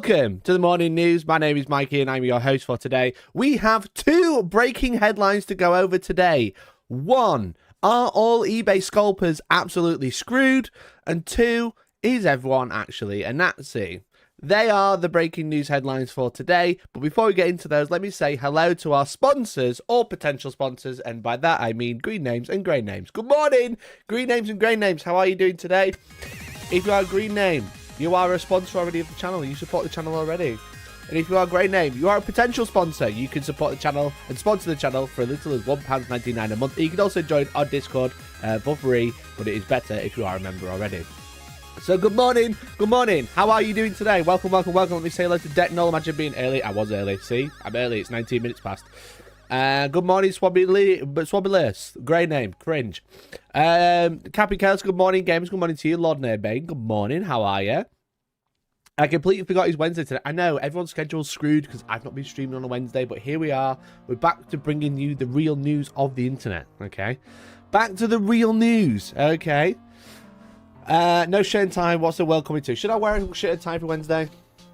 Welcome to the morning news. My name is Mikey and I'm your host for today. We have two breaking headlines to go over today. One, are all eBay scalpers absolutely screwed? And two, is everyone actually a Nazi? They are the breaking news headlines for today. But before we get into those, let me say hello to our sponsors or potential sponsors. And by that, I mean Green Names and Grey Names. Good morning, Green Names and Grey Names. How are you doing today? If you are a Green Name, you are a sponsor already of the channel. You support the channel already. And if you are a Grey Name, you are a potential sponsor. You can support the channel and sponsor the channel for as little as £1.99 a month. You can also join our Discord for free, but it is better if you are a member already. So good morning. Good morning. How are you doing today? Welcome, welcome, welcome. Let me say hello to Decknol. Imagine being early. I was early. See? I'm early. It's 19 minutes past. Good morning, Swabby Grey Name. Cringe. Cappy Chaos, good morning. Gamers, good morning to you. Lord Nairbane, good morning. How are you? I completely forgot it's Wednesday today. I know, everyone's schedule's screwed because I've not been streaming on a Wednesday, but here we are. We're back to bringing you the real news of the internet, okay? Back to the real news, okay? No shirt and tie. What's the world coming to? Should I wear a shirt and tie for Wednesday?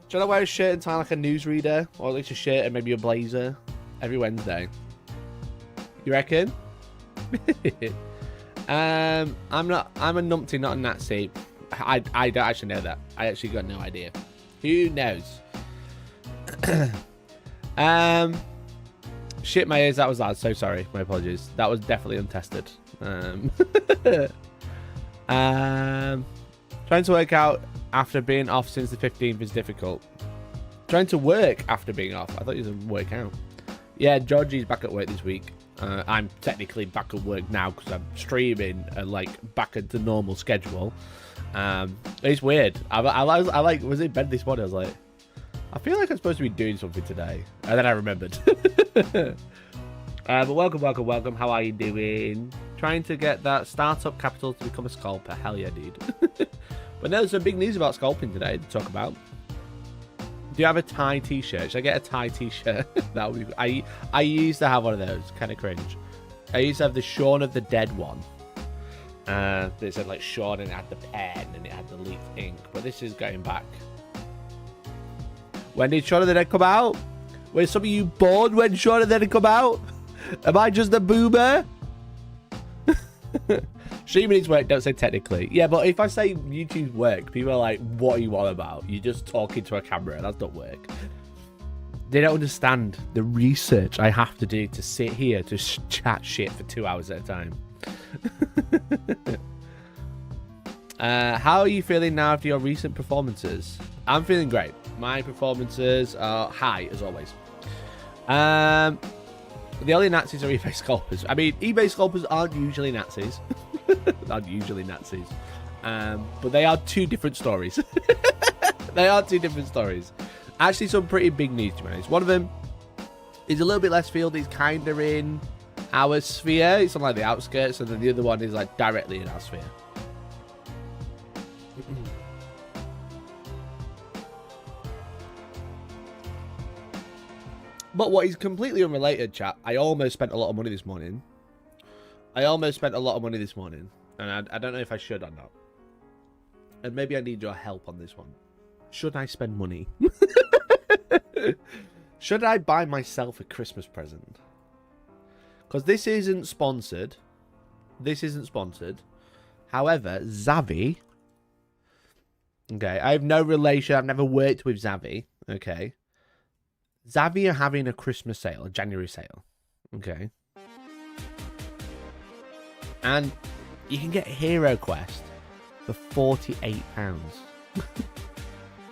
Should I wear a shirt and tie like a newsreader? Or at least a shirt and maybe a blazer every Wednesday? You reckon? I'm a numpty, not a Nazi. I don't actually know that. I actually got no idea. Who knows? Shit my ears, that was loud. So sorry. My apologies. That was definitely untested. Trying to work out after being off since the 15th is difficult. Trying to work after being off. I thought you said work out. Yeah, Georgie's back at work this week. I'm technically back at work now because I'm streaming and like back into normal schedule. It's weird. I was in bed this morning. I was like, I feel like I'm supposed to be doing something today, and then I remembered. But welcome. How are you doing? Trying to get that startup capital to become a scalper. Hell yeah, dude. But there's some big news about scalping today to talk about. Do you have a tie t-shirt? Should I get a tie t-shirt? That would be. I used to have one of those. Kind of cringe. I used to have the Shaun of the Dead one. It said like Shaun and it had the pen and it had the leaked ink. But this is going back. When did Shaun of the Dead come out? Were some of you born when Shaun of the Dead come out? Am I just a boomer? Streaming is work, don't say technically. Yeah, but if I say YouTube's work, people are like, what are you on about? You're just talking to a camera. That's not work. They don't understand the research I have to do to sit here to chat shit for 2 hours at a time. How are you feeling now after your recent performances? I'm feeling great. My performances are high, as always. The only Nazis are eBay scalpers. I mean, eBay scalpers aren't usually Nazis. But they are two different stories. They are two different stories. Actually, some pretty big news, to be honest. One of them is a little bit less field. It's kind of in our sphere. It's on like the outskirts. And then the other one is like directly in our sphere. But what is completely unrelated, chat, I almost spent a lot of money this morning. And I don't know if I should or not. And maybe I need your help on this one. Should I spend money? Should I buy myself a Christmas present? Because this isn't sponsored. However, Zavi. Okay, I have no relation. I've never worked with Zavi. Okay. Zavi are having a Christmas sale, a January sale. Okay. And you can get HeroQuest for £48.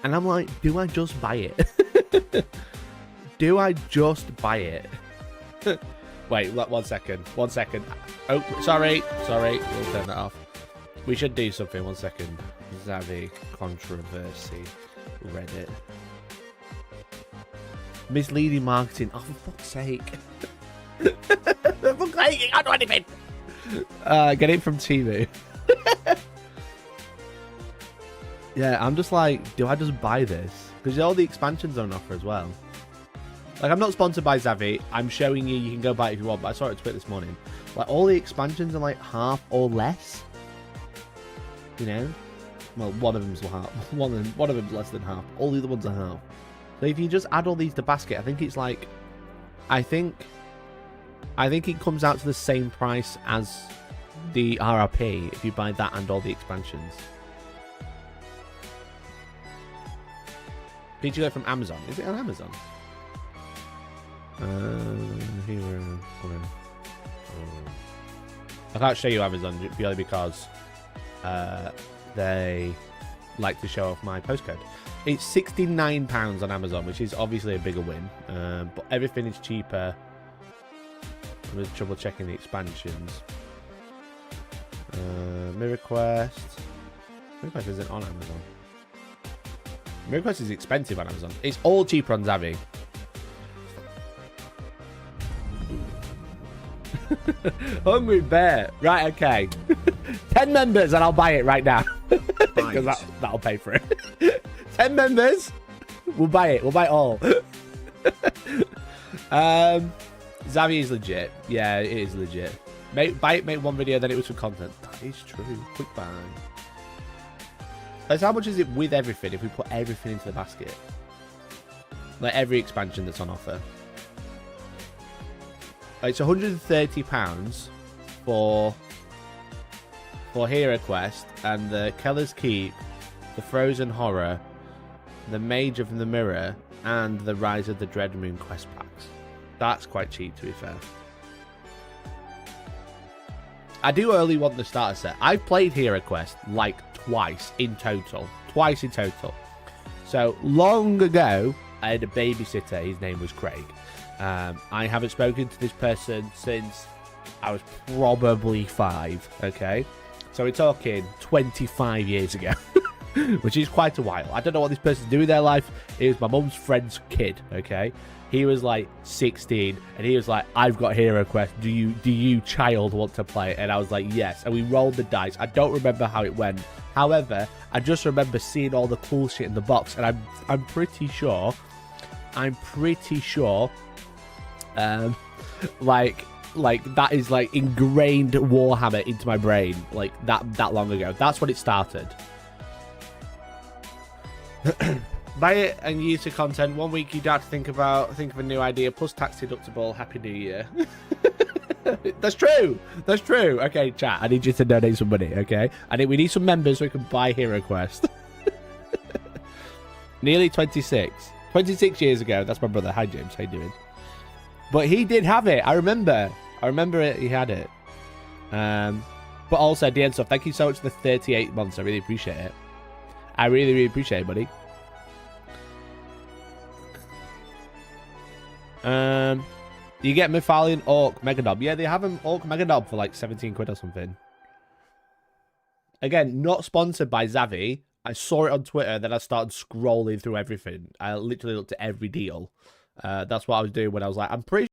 And I'm like, do I just buy it? Do I just buy it? Wait, 1 second. Oh, sorry. We'll turn that off. We should do something. 1 second. Zavi controversy. Reddit. Misleading marketing. Oh, for fuck's sake. For fuck's sake, you can't do anything. Get it from TV. Yeah, I'm just like, do I just buy this? Because all the expansions are on offer as well. Like, I'm not sponsored by Zavi. I'm showing you can go buy it if you want, but I saw it on Twitter this morning. Like, all the expansions are like half or less. You know? Well, one of them's half. One of them's less than half. All the other ones are half. So if you just add all these to basket, I think it's like, I think it comes out to the same price as the RRP if you buy that and all the expansions. PGO from Amazon. Is it on Amazon? Hero. I can't show you Amazon purely because they like to show off my postcode. It's £69 on Amazon, which is obviously a bigger win, but everything is cheaper. I'm just trouble checking the expansions. HeroQuest. HeroQuest isn't on Amazon. HeroQuest is expensive on Amazon. It's all cheaper on Zavi. Hungry bear. Right, okay. 10 members and I'll buy it right now. Because that'll pay for it. 10 members. We'll buy it. We'll buy it all. Zavi is legit. Yeah, it is legit. Buy it, make one video, then it was for content. That is true. Quick buy. That's how much is it with everything if we put everything into the basket? Like every expansion that's on offer. It's £130 for HeroQuest and the Keller's Keep, the Frozen Horror, the Mage of the Mirror, and the Rise of the Dreadmoon quest packs. That's quite cheap, to be fair. I do only want the starter set. I've played HeroQuest like twice in total. So long ago, I had a babysitter. His name was Craig. I haven't spoken to this person since I was probably 5. Okay, so we're talking 25 years ago, which is quite a while. I don't know what this person's doing in their life. It was my mum's friend's kid. Okay, he was like 16, and he was like, "I've got HeroQuest. Do you child want to play it?" And I was like, "Yes." And we rolled the dice. I don't remember how it went. However, I just remember seeing all the cool shit in the box, and I'm pretty sure. Like that is like ingrained Warhammer into my brain, like that long ago. That's when it started. Buy it and use the content. 1 week you don't have to think of a new idea, plus tax deductible. Happy New Year. That's true. Okay, chat, I need you to donate some money. Okay, we need some members so we can buy HeroQuest. Nearly 26 years ago. That's my brother. Hi James, how you doing? But he did have it. I remember it. He had it. But also, DN stuff. Thank you so much for the 38 months. I really appreciate it. I really, really appreciate it, buddy. You get Mythalian Orc Meganob. Yeah, they have an Orc Meganob for like 17 quid or something. Again, not sponsored by Zavi. I saw it on Twitter, then I started scrolling through everything. I literally looked at every deal. That's what I was doing when I was like, I'm pretty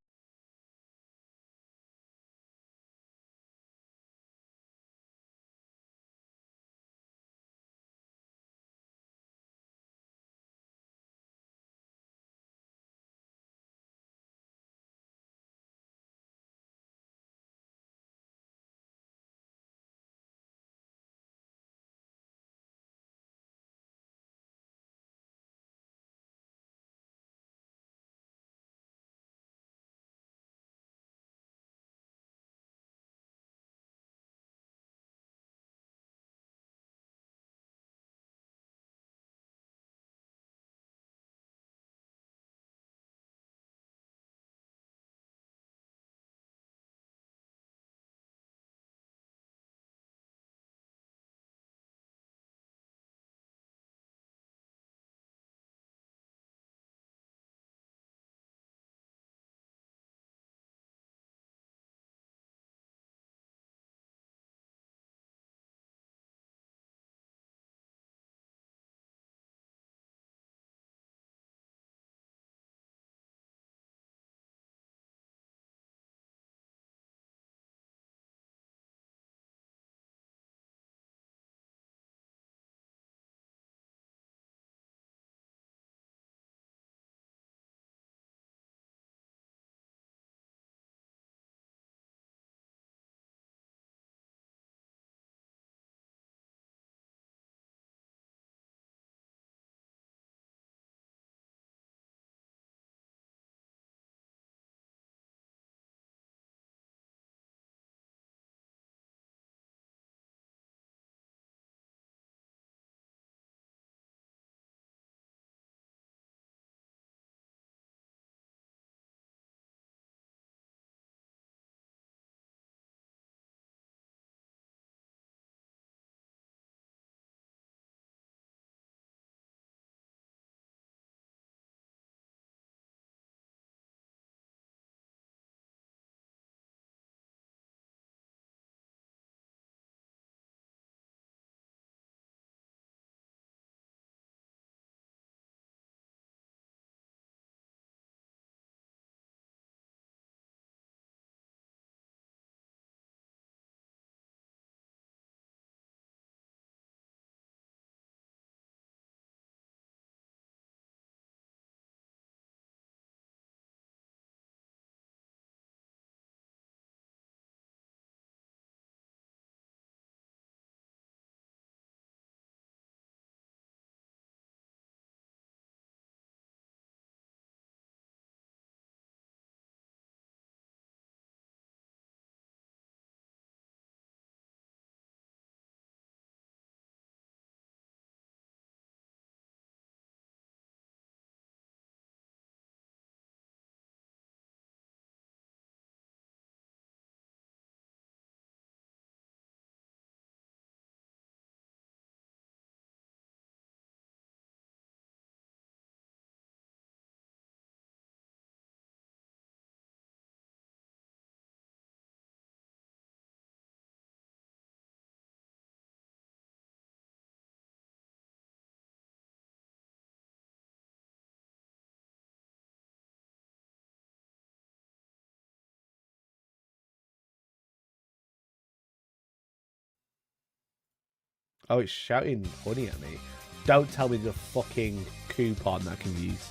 Oh, it's shouting honey at me. Don't tell me the fucking coupon that I can use.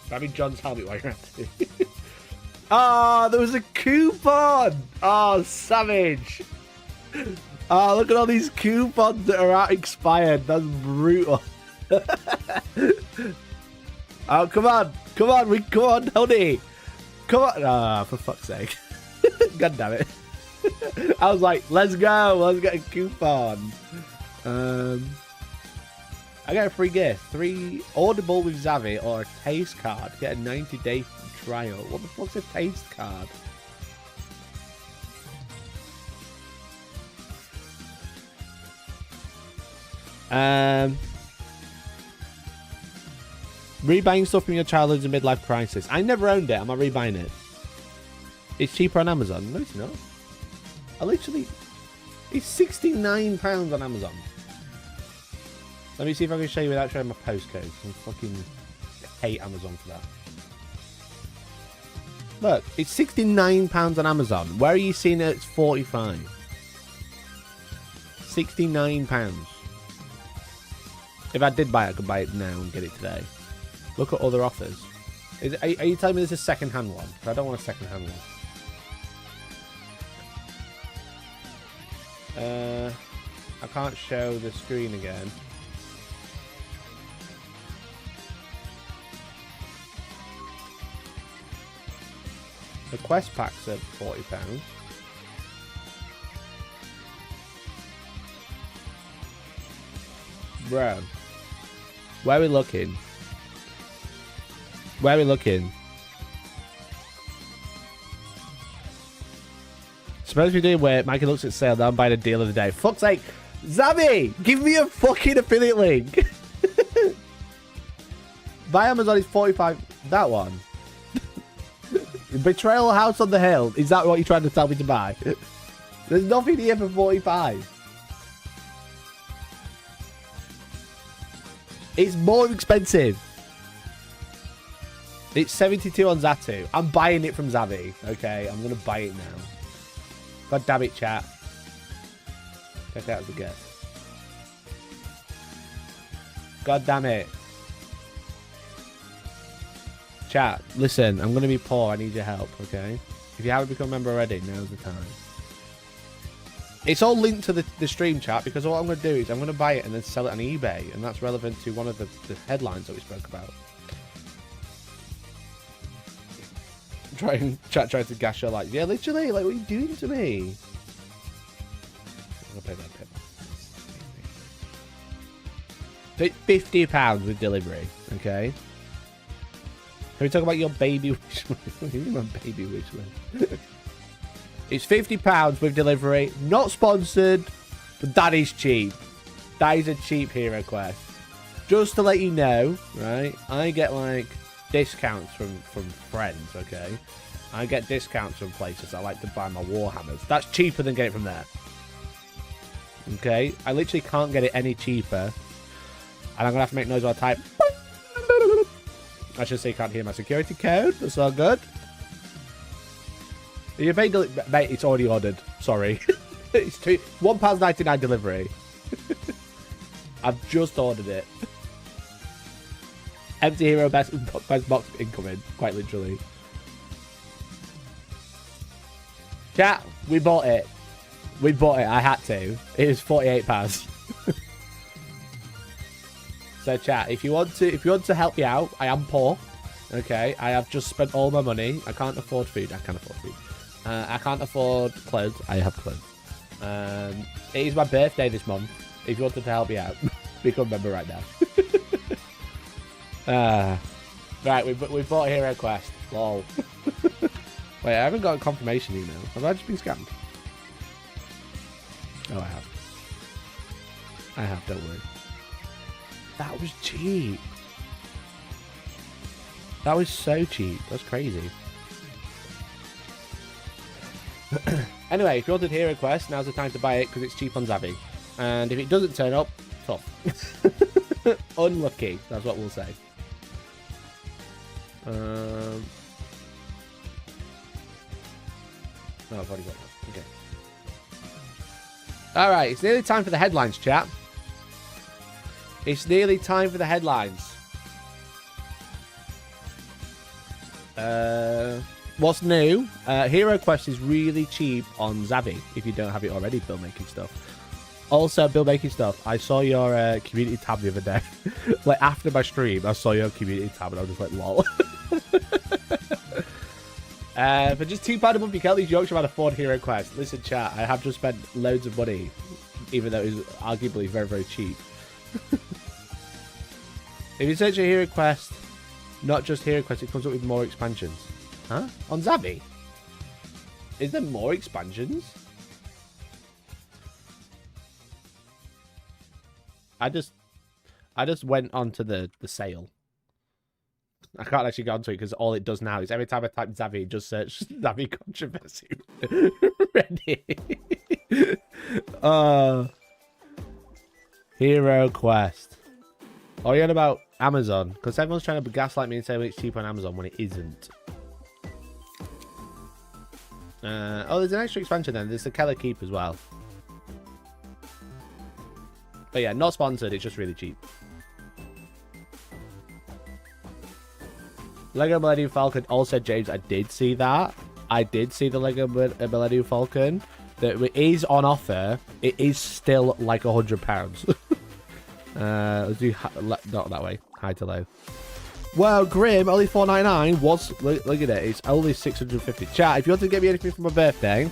Grab me John's helmet while you're at it. Ah, there was a coupon. Oh, savage. Oh, look at all these coupons that are out expired. That's brutal. Oh, come on. Come on, come on, honey. Come on. Ah, for fuck's sake. God damn it. I was like, let's go. Let's get a coupon. I got a free gift. 3 Audible with Zavi or a taste card. Get a 90-day trial. What the fuck's a taste card? Rebuying stuff from your childhood's a midlife crisis. I never owned it. Am I rebuying it? It's cheaper on Amazon. No, it's not. It's £69 on Amazon. Let me see if I can show you without showing my postcode. I fucking hate Amazon for that. Look, it's £69 on Amazon. Where are you seeing it? It's 45. £69. If I did buy it, I could buy it now and get it today. Look at other offers. Are you telling me this is a second-hand one? I don't want a second-hand one. I can't show the screen again. The quest packs are £40. Bro, where are we looking? Where are we looking? Supposed to be doing where Mikey looks at sale, now I'm buying a deal of the day. Fuck's sake! Zabby! Give me a fucking affiliate link! Buy Amazon is 45. That one. Betrayal House on the Hill. Is that what you're trying to tell me to buy? There's nothing here for 45. It's more expensive. It's 72 on Zatu. I'm buying it from Zavi. Okay, I'm gonna buy it now. God damn it, chat. Check out the guess. God damn it. Chat, listen, I'm gonna be poor. I need your help, okay? If you haven't become a member already, now's the time. It's all linked to the stream, chat, because what I'm going to do is I'm going to buy it and then sell it on eBay, and that's relevant to one of the headlines that we spoke about. Chat trying to gash your like, yeah, literally, like, what are you doing to me? I'm going to pay that pip. So it's £50 with delivery, okay? Can we talk about your baby wish list? What do you mean my baby wish list? It's £50 with delivery. Not sponsored, but that is cheap. That is a cheap HeroQuest. Just to let you know, right? I get like discounts from friends, okay? I get discounts from places I like to buy my Warhammers. That's cheaper than getting it from there. Okay? I literally can't get it any cheaper. And I'm going to have to make noise while I type. I should say you can't hear my security code. That's all good. You paid, mate, it's already ordered. Sorry. It's £1.99 delivery. I've just ordered it. Empty hero best box incoming, quite literally. Chat, we bought it. We bought it, I had to. It was £48. So chat, if you want to help me out, I am poor. Okay, I have just spent all my money. I can't afford food. I can't afford food. I can't afford clothes. I have clothes. It is my birthday this month. If you wanted to help me out, become a member right now. Right, we bought HeroQuest. Lol. Wait, I haven't got a confirmation email. Have I just been scammed? Oh, I have. I have, don't worry. That was cheap. That was so cheap. That's crazy. Anyway, if you wanted HeroQuest, now's the time to buy it because it's cheap on Zavi. And if it doesn't turn up, tough. Unlucky, that's what we'll say. Oh, I've already got that. Okay. All right, it's nearly time for the headlines, chat. It's nearly time for the headlines. What's new? HeroQuest is really cheap on Zavi if you don't have it already, build making stuff. Also, build making stuff. I saw your community tab the other day. Like, after my stream, I saw your community tab and I was just like, lol. For just £2 a month, you can at least Yorkshire man afford HeroQuest. Listen, chat, I have just spent loads of money, even though it was arguably very, very cheap. If you search for HeroQuest, not just HeroQuest, it comes up with more expansions. Huh? On Zavi? Is there more expansions? I just went onto the sale. I can't actually go onto it because all it does now is every time I type Zavi, it just search Zavi controversy. Ready? HeroQuest. Oh, you're on about Amazon? Because everyone's trying to gaslight me and say it's cheap on Amazon when it isn't. Oh, there's an extra expansion then. There's the Keller Keep as well. But yeah, not sponsored. It's just really cheap. Lego Millennium Falcon. Also, James, I did see that. I did see the Lego Millennium Falcon. That is on offer. It is still like £100. Let's do not that way. High to low. Well, Grim, only $4.99 was. Look at it. It's only 650. Chat, if you want to get me anything for my birthday.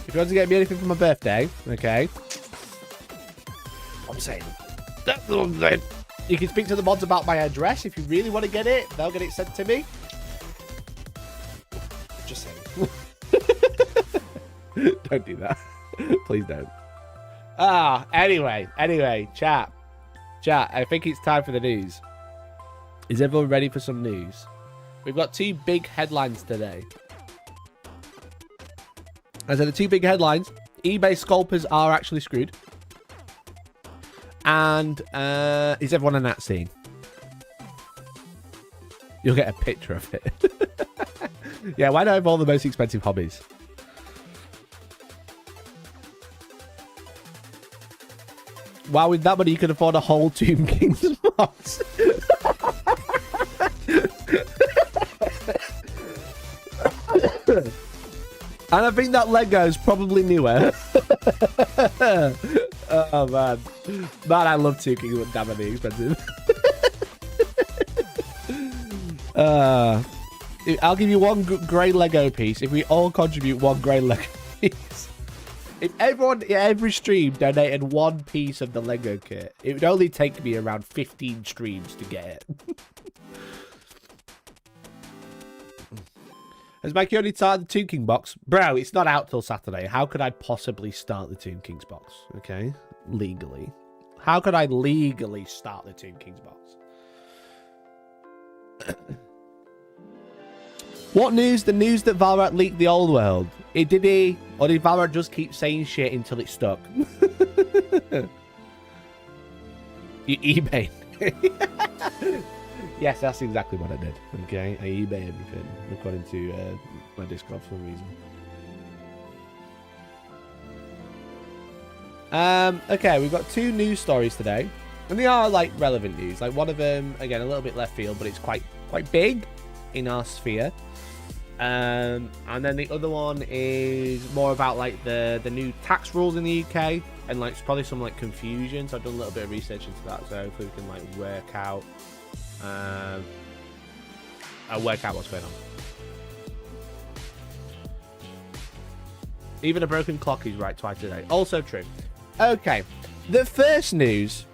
If you want to get me anything for my birthday, okay. I'm saying. You can speak to the mods about my address if you really want to get it. They'll get it sent to me. Just saying. Don't do that. Please don't. Anyway, chat. I think it's time for the news. Is everyone ready for some news? We've got two big headlines today. As I said, the two big headlines, eBay scalpers are actually screwed. And is everyone on that scene? You'll get a picture of it. Yeah, why not have all the most expensive hobbies? Wow, with that money you can afford a whole Tomb King's box. And I think that Lego's probably newer. Oh, man. Man, I love Tomb King, but damn it, expensive. I'll give you one grey Lego piece if we all contribute one grey Lego piece. If everyone in every stream donated one piece of the Lego kit, it would only take me around 15 streams to get it. Has Mikey already started the Tomb King box? Bro, it's not out till Saturday. How could I possibly start the Tomb King's box? Okay? Legally. How could I legally start the Tomb King's box? What news? The news that Valorant leaked the old world. Did he? Or did Valorant just keep saying shit until it stuck? You eBay. Yes, that's exactly what I did. Okay, I eBay everything according to my Discord for some reason. Okay, we've got two news stories today, and they are like relevant news. Like one of them, again, a little bit left field, but it's quite big in our sphere. And then the other one is more about like the new tax rules in the UK, and like it's probably some like confusion. So I've done a little bit of research into that, so hopefully we can like work out what's going on. Even a broken clock is right twice a day. Also true. Okay, the first news,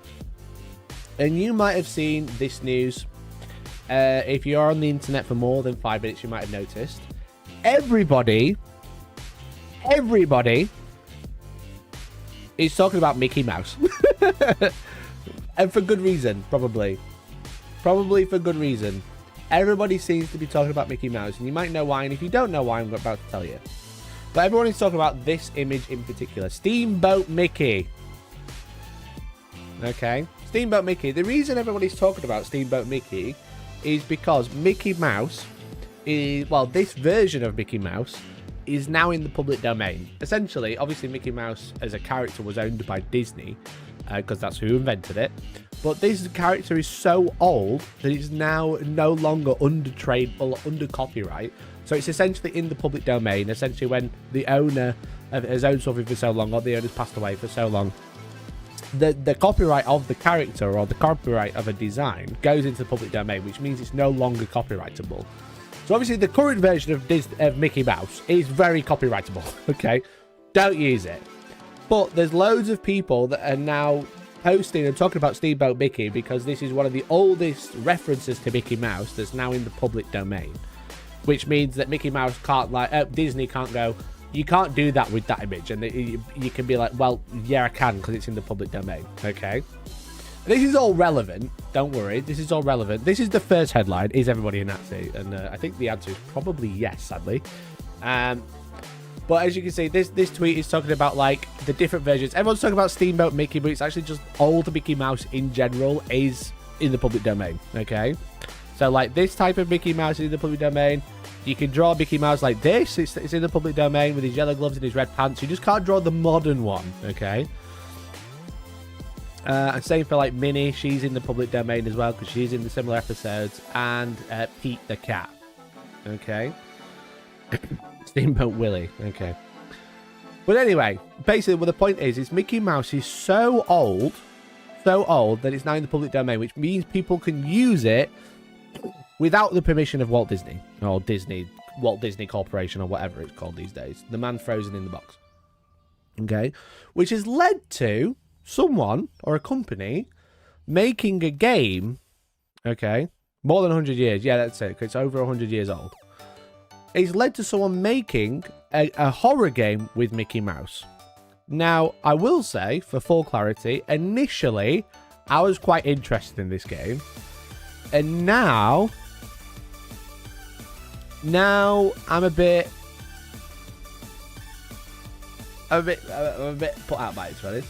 and you might have seen this news. If you're on the internet for more than 5 minutes, you might have noticed. Everybody is talking about Mickey Mouse. And for good reason, probably. Probably for good reason. Everybody seems to be talking about Mickey Mouse, and you might know why, and if you don't know why, I'm about to tell you. But everyone is talking about this image in particular. Steamboat Mickey. Okay? Steamboat Mickey. The reason everybody's talking about Steamboat Mickey is because Mickey Mouse is, well, this version of Mickey Mouse is now in the public domain. Essentially, obviously Mickey Mouse as a character was owned by Disney, because that's who invented it. But this character is so old that it's now no longer under copyright. So it's essentially in the public domain. Essentially, when the owner has owned something for so long, or the owner's passed away for so long, the copyright of the character or the copyright of a design goes into the public domain, which means it's no longer copyrightable. So obviously, the current version of Mickey Mouse is very copyrightable. Okay, don't use it. But there's loads of people that are now posting and talking about Steamboat Mickey because this is one of the oldest references to Mickey Mouse that's now in the public domain, which means that Mickey Mouse can't, like, Disney can't go, you can't do that with that image, and you can be like, well, yeah, I can because it's in the public domain. Okay, this is all relevant, don't worry, this is all relevant. This is the first headline: is everybody a Nazi? And I think the answer is probably yes, sadly. But as you can see, this tweet is talking about, like, the different versions. Everyone's talking about Steamboat Mickey, but it's actually just old Mickey Mouse in general is in the public domain, okay? So, like, this type of Mickey Mouse is in the public domain. You can draw Mickey Mouse like this. It's in the public domain with his yellow gloves and his red pants. You just can't draw the modern one, okay? And same for, like, Minnie. She's in the public domain as well because she's in the similar episodes. And Pete the cat, okay? Steamboat Willie, okay. But anyway, basically what the point is Mickey Mouse is so old that it's now in the public domain, which means people can use it without the permission of Walt Disney or Walt Disney Corporation or whatever it's called these days. The man frozen in the box. Okay, which has led to someone or a company making a game. Okay, more than 100 years. Yeah, that's it. It's over 100 years old. It's led to someone making a horror game with Mickey Mouse. Now, I will say, for full clarity, initially, I was quite interested in this game. And now I'm a bit put out by it, really.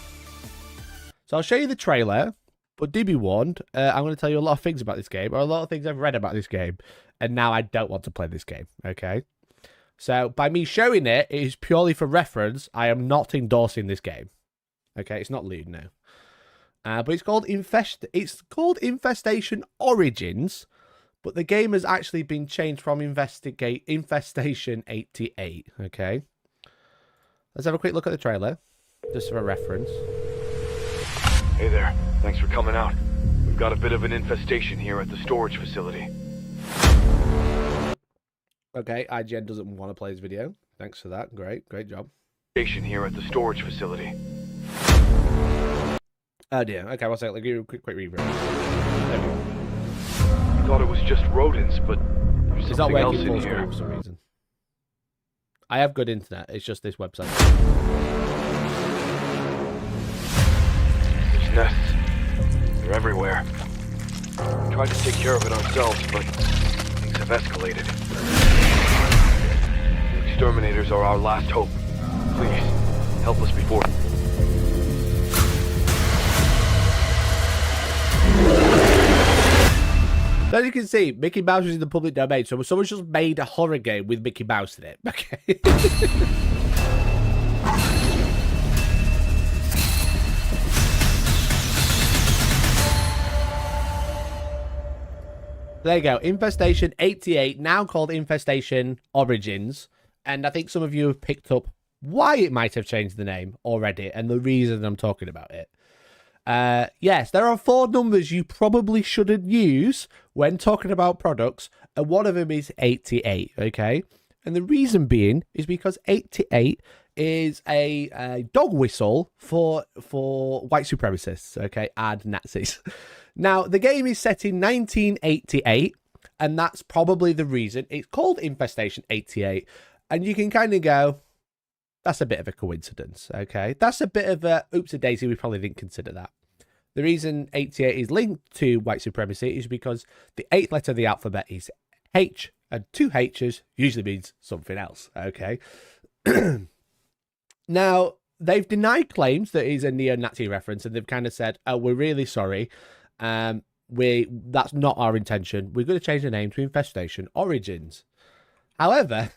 So I'll show you the trailer, but do be warned, I'm going to tell you a lot of things about this game, or a lot of things I've read about this game. And now I don't want to play this game, okay? So, by me showing it, it is purely for reference. I am not endorsing this game. Okay, it's not lewd now. But it's called Infestation Origins. But the game has actually been changed from Infestation 88, okay? Let's have a quick look at the trailer, just for a reference. Hey there, thanks for coming out. We've got a bit of an infestation here at the storage facility. Okay, IGN doesn't want to play this video. Thanks for that. Great job. Station here at the storage facility. Oh dear. Okay, one second. Let me give you a quick reverb. I thought it was just rodents, but there's something else in here. For some reason. I have good internet. It's just this website. There's nests. They're everywhere. We tried to take care of it ourselves, but things have escalated. The exterminators are our last hope. Please, help us before... As you can see, Mickey Mouse is in the public domain, so someone's just made a horror game with Mickey Mouse in it. Okay. There you go. Infestation 88, now called Infestation Origins. And I think some of you have picked up why it might have changed the name already and the reason I'm talking about it. Yes, there are 4 numbers you probably shouldn't use when talking about products, and one of them is 88, okay? And the reason being is because 88 is a dog whistle for white supremacists, okay, and Nazis. Now, the game is set in 1988, and that's probably the reason it's called Infestation 88, and you can kind of go, that's a bit of a coincidence, okay? That's a bit of a oops-a-daisy, we probably didn't consider that. The reason 88 is linked to white supremacy is because the 8th letter of the alphabet is H, and 2 H's usually means something else, okay? Now, they've denied claims that it's a neo-Nazi reference, and they've kind of said, oh, we're really sorry. That's not our intention. We're going to change the name to Infestation Origins. However,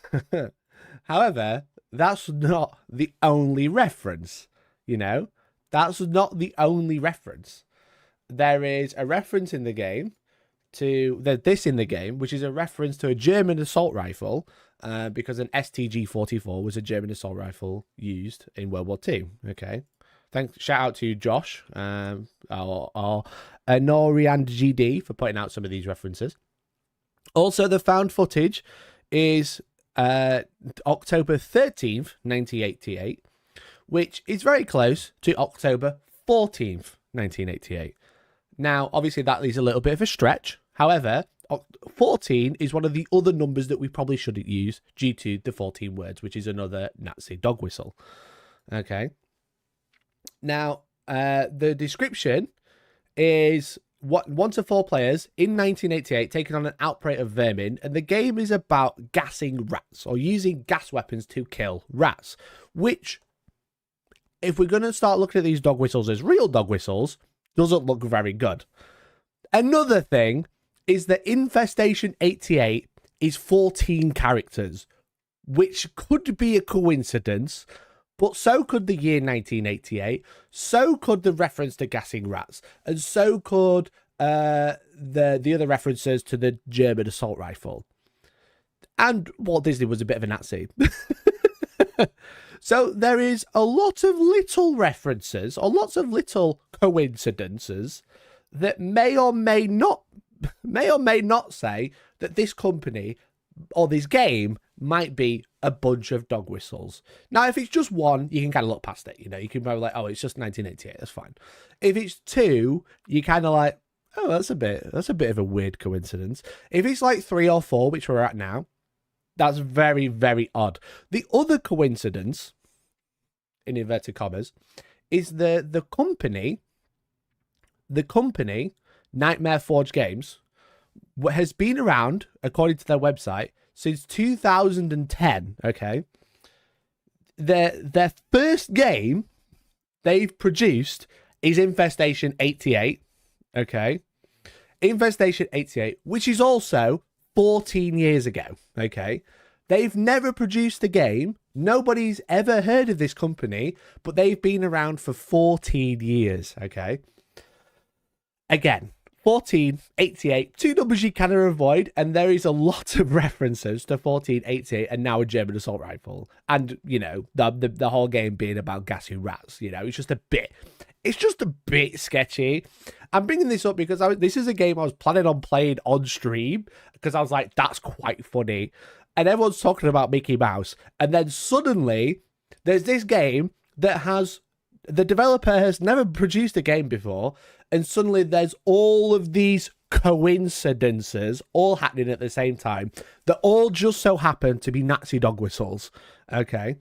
However, that's not the only reference, you know? That's not the only reference. There is a reference in the game to this in the game, which is a reference to a German assault rifle, because an STG-44 was a German assault rifle used in World War II. Okay, shout out to Josh, or Nori and GD for pointing out some of these references. Also, the found footage is October 13th, 1988, which is very close to October 14th, 1988. Now, obviously, that is a little bit of a stretch. However, 14 is one of the other numbers that we probably shouldn't use due to the 14 words, which is another Nazi dog whistle. Okay. Now, the description is 1 to 4 players in 1988 taking on an outbreak of vermin, and the game is about gassing rats or using gas weapons to kill rats, which, if we're going to start looking at these dog whistles as real dog whistles, doesn't look very good. Another thing is that Infestation 88 is 14 characters, which could be a coincidence, but so could the year 1988, so could the reference to gassing rats, and so could the other references to the German assault rifle. And Walt Disney was a bit of a Nazi. So there is a lot of little references, or lots of little coincidences that may or may not say that this company or this game might be a bunch of dog whistles. Now, if it's just one, you can kind of look past it. You know, you can probably like, oh, it's just 1988. That's fine. If it's two, you kind of like, oh, that's a bit of a weird coincidence. If it's like 3 or 4, which we're at now, that's very, very odd. The other coincidence, in inverted commas, is the company, Nightmare Forge Games, has been around, according to their website, since 2010. Okay, their first game they've produced is Infestation 88. Okay, Infestation 88, which is also 14 years ago. Okay, they've never produced a game. Nobody's ever heard of this company, but they've been around for 14 years. Okay, again, 14, 88, 2 numbers you cannot avoid, and there is a lot of references to 14, 88, and now a German assault rifle. And, you know, the whole game being about gassing rats, you know, it's just a bit sketchy. I'm bringing this up because this is a game I was planning on playing on stream, because I was like, that's quite funny. And everyone's talking about Mickey Mouse, and then suddenly there's this game that the developer has never produced a game before, and suddenly there's all of these coincidences all happening at the same time that all just so happen to be Nazi dog whistles. Okay.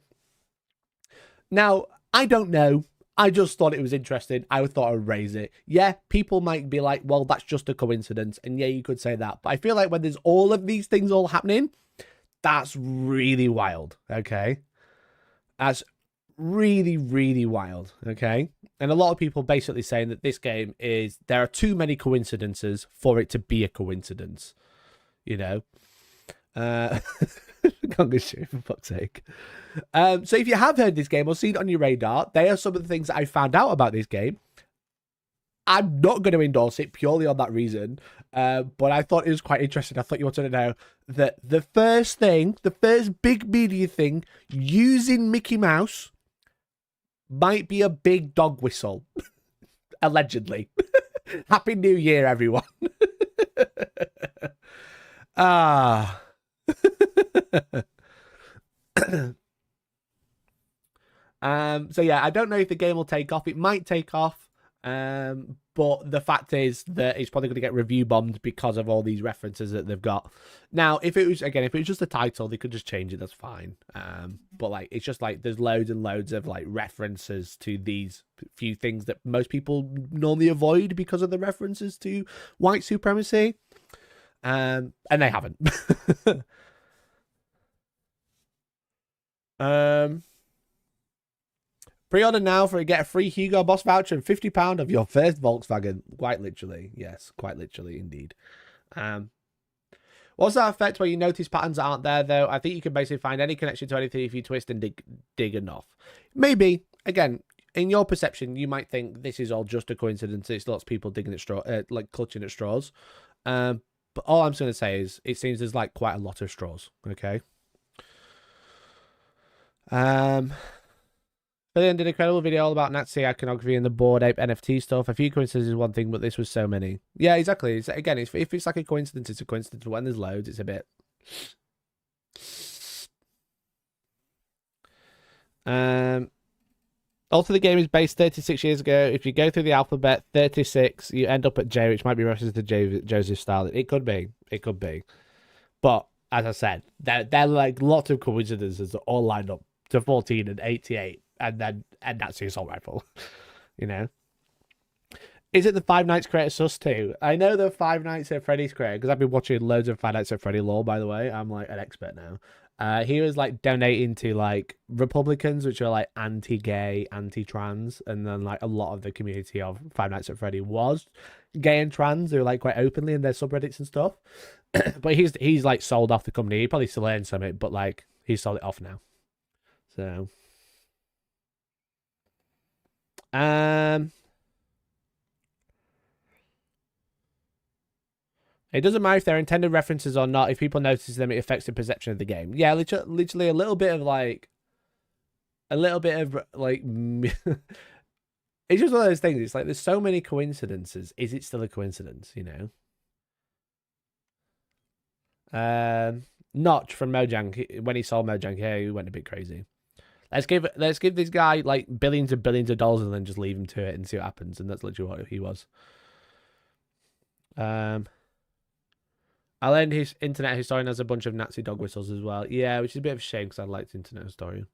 Now, I don't know. I just thought it was interesting. I thought I'd raise it. Yeah, people might be like, well, that's just a coincidence. And yeah, you could say that. But I feel like when there's all of these things all happening, that's really wild. Okay. That's really, really wild. Okay. And a lot of people basically saying that this game there are too many coincidences for it to be a coincidence. You know? Can't go shoot, for fuck's sake. So if you have heard this game or seen it on your radar, they are some of the things that I found out about this game. I'm not going to endorse it purely on that reason, but I thought it was quite interesting. I thought you wanted to know that the first big media thing using Mickey Mouse might be a big dog whistle. Allegedly. Happy New Year, everyone. So yeah, I don't know if the game will take off. It might take off. But the fact is that it's probably going to get review bombed because of all these references that they've got. Now, if it was just a title, they could just change it. That's fine. But like, it's just like there's loads and loads of like references to these few things that most people normally avoid because of the references to white supremacy. And they haven't. Pre-order now for get a free Hugo Boss voucher and £50 of your first Volkswagen. Quite literally. Yes, quite literally indeed. Well, What's that effect where you notice patterns that aren't there, though? I think you can basically find any connection to anything if you twist and dig enough. Maybe, again, in your perception, you might think this is all just a coincidence. It's lots of people digging at straw, like clutching at straws. But all I'm going to say is it seems there's like quite a lot of straws. Okay. Billion did an incredible video all about Nazi iconography and the Bored Ape NFT stuff. A few coincidences is one thing, but this was so many. Yeah, exactly. Again, if it's like a coincidence, it's a coincidence. When there's loads, it's a bit. Also, the game is based 36 years ago. If you go through the alphabet, 36, you end up at J, which might be reference to Joseph Stalin. It could be. It could be. But, as I said, they're like lots of coincidences that all lined up to 14 and 88. And that's the assault rifle, you know. Is it the Five Nights creator sus too? I know the Five Nights at Freddy's creator because I've been watching loads of Five Nights at Freddy lore. By the way, I'm like an expert now. He was like donating to like Republicans, which are like anti-gay, anti-trans, and then like a lot of the community of Five Nights at Freddy was gay and trans. They were like quite openly in their subreddits and stuff. But he's like sold off the company. He probably still earns some of it, but like he's sold it off now. So. It doesn't matter if they're intended references or not. If people notice them, it affects the perception of the game. Yeah, literally a little bit of like, it's just one of those things. It's like there's so many coincidences. Is it still a coincidence? You know. Notch from Mojang, when he saw Mojang here, he went a bit crazy. Let's give this guy like billions and billions of dollars and then just leave him to it and see what happens. And that's literally what he was. I learned his Internet Historian has a bunch of Nazi dog whistles as well. Yeah, which is a bit of a shame because I liked Internet Historian.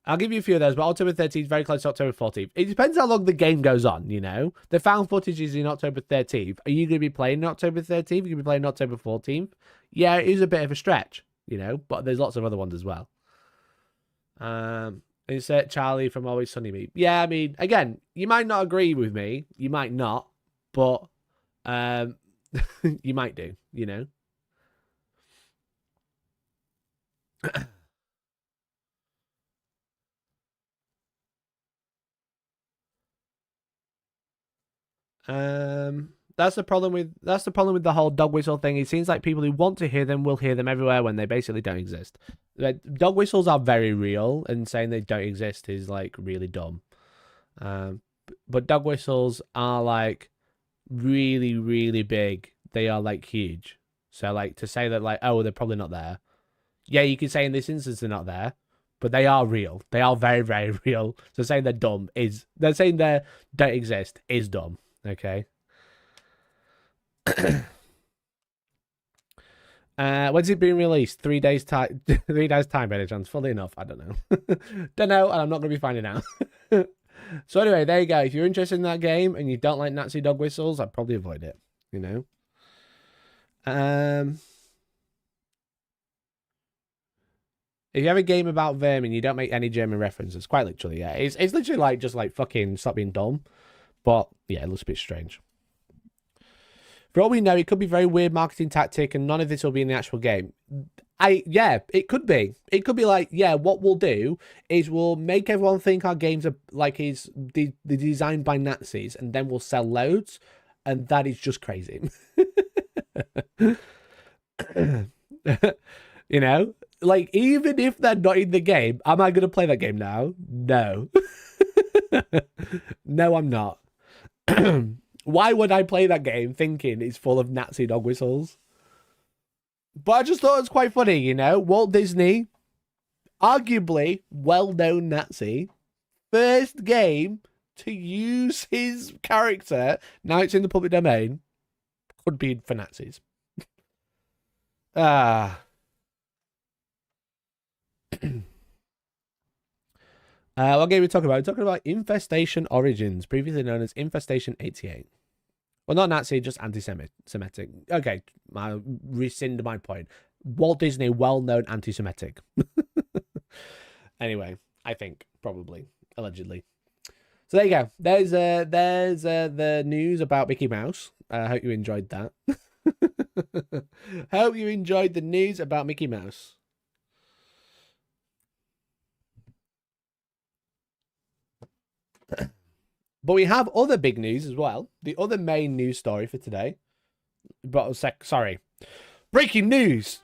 I'll give you a few of those, but October 13th is very close to October 14th. It depends how long the game goes on, you know. The found footage is in October 13th. Are you going to be playing October 13th? Are you going to be playing October 14th? Yeah, it is a bit of a stretch. You know, but there's lots of other ones as well. Insert Charlie from Always Sunny Me. Yeah, I mean, again, you might not agree with me. You might not, but you might do, you know. That's the problem with the whole dog whistle thing. It seems like people who want to hear them will hear them everywhere when they basically don't exist. Dog whistles are very real, and saying they don't exist is like really dumb. But dog whistles are like really, really big. They are like huge. So like to say that like, oh, they're probably not there. Yeah, you could say in this instance they're not there, but they are real. They are very, very real. So saying they're dumb is, they're saying they don't exist is dumb. Okay. When's it being released? 3 days time. 3 days time, by any chance? Fully enough, I don't know. Don't know, and I'm not gonna be finding out. So anyway, there you go. If you're interested in that game and you don't like Nazi dog whistles, I'd probably avoid it. You know. If you have a game about vermin, you don't make any German references. Quite literally, yeah. It's literally like just like fucking stop being dumb. But yeah, it looks a bit strange. For all we know, it could be a very weird marketing tactic, and none of this will be in the actual game. Yeah, it could be. It could be like, yeah, what we'll do is we'll make everyone think our games are like designed by Nazis, and then we'll sell loads, and that is just crazy. You know, like even if they're not in the game, am I going to play that game now? No. No, I'm not. Why would I play that game thinking it's full of Nazi dog whistles? But I just thought it was quite funny, you know? Walt Disney, arguably well-known Nazi, first game to use his character, now it's in the public domain, could be for Nazis. What game are we talking about? We're talking about Infestation Origins, previously known as Infestation 88. Well, not Nazi, just anti-Semitic. Okay, I rescind my point. Walt Disney, well-known anti-Semitic. Anyway, I think, probably, allegedly. So there you go. There's the news about Mickey Mouse. I hope you enjoyed that. Hope you enjoyed the news about Mickey Mouse. But we have other big news as well. The other main news story for today. But sorry. Breaking news.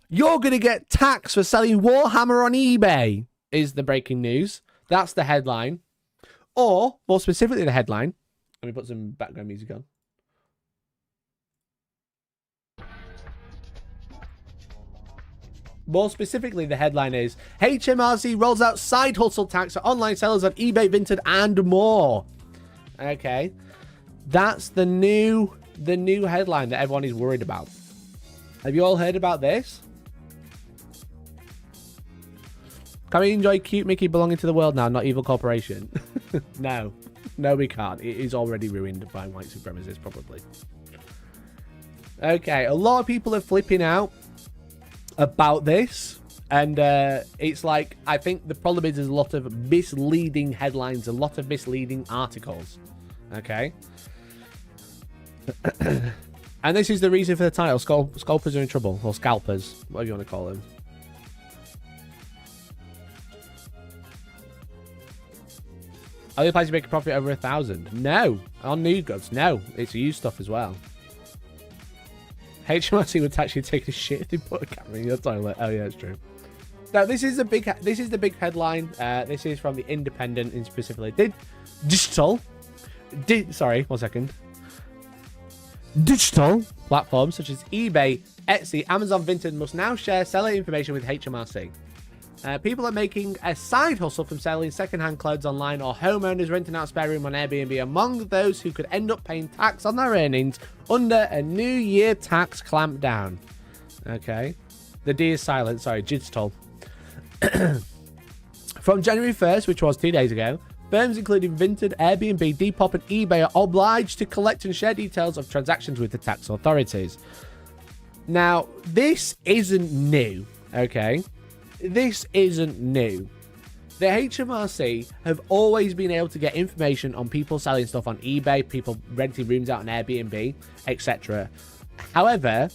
You're going to get taxed for selling Warhammer on eBay, is the breaking news. That's the headline. Or, more specifically the headline. Let me put some background music on. More specifically, the headline is HMRC rolls out side hustle tax for online sellers on eBay, Vinted, and more. Okay. That's the new headline that everyone is worried about. Have you all heard about this? Can we enjoy cute Mickey belonging to the world now, not evil corporation? No. No, we can't. It is already ruined by white supremacists, probably. Okay, a lot of people are flipping out about this. And it's like, I think the problem is there's a lot of misleading headlines, a lot of misleading articles. Okay? And this is the reason for the title. Scalpers are in trouble. Or scalpers, whatever you want to call them. Are they planning to make a profit over 1,000? No. On new goods? No. It's used stuff as well. HMRC would actually take a shit if they put a camera in your toilet. Oh yeah, it's true. Now this is the big headline. This is from the Independent in specifically. Digital platforms such as eBay, Etsy, Amazon, Vinted must now share seller information with HMRC. People are making a side hustle from selling secondhand clothes online, or homeowners renting out a spare room on Airbnb among those who could end up paying tax on their earnings under a New Year tax clampdown. Okay. The D is silent. Sorry, digital. From January 1st, which was 2 days ago, firms including Vinted, Airbnb, Depop, and eBay are obliged to collect and share details of transactions with the tax authorities. Now, this isn't new, okay? This isn't new. The HMRC have always been able to get information on people selling stuff on eBay, people renting rooms out on Airbnb, etc. However,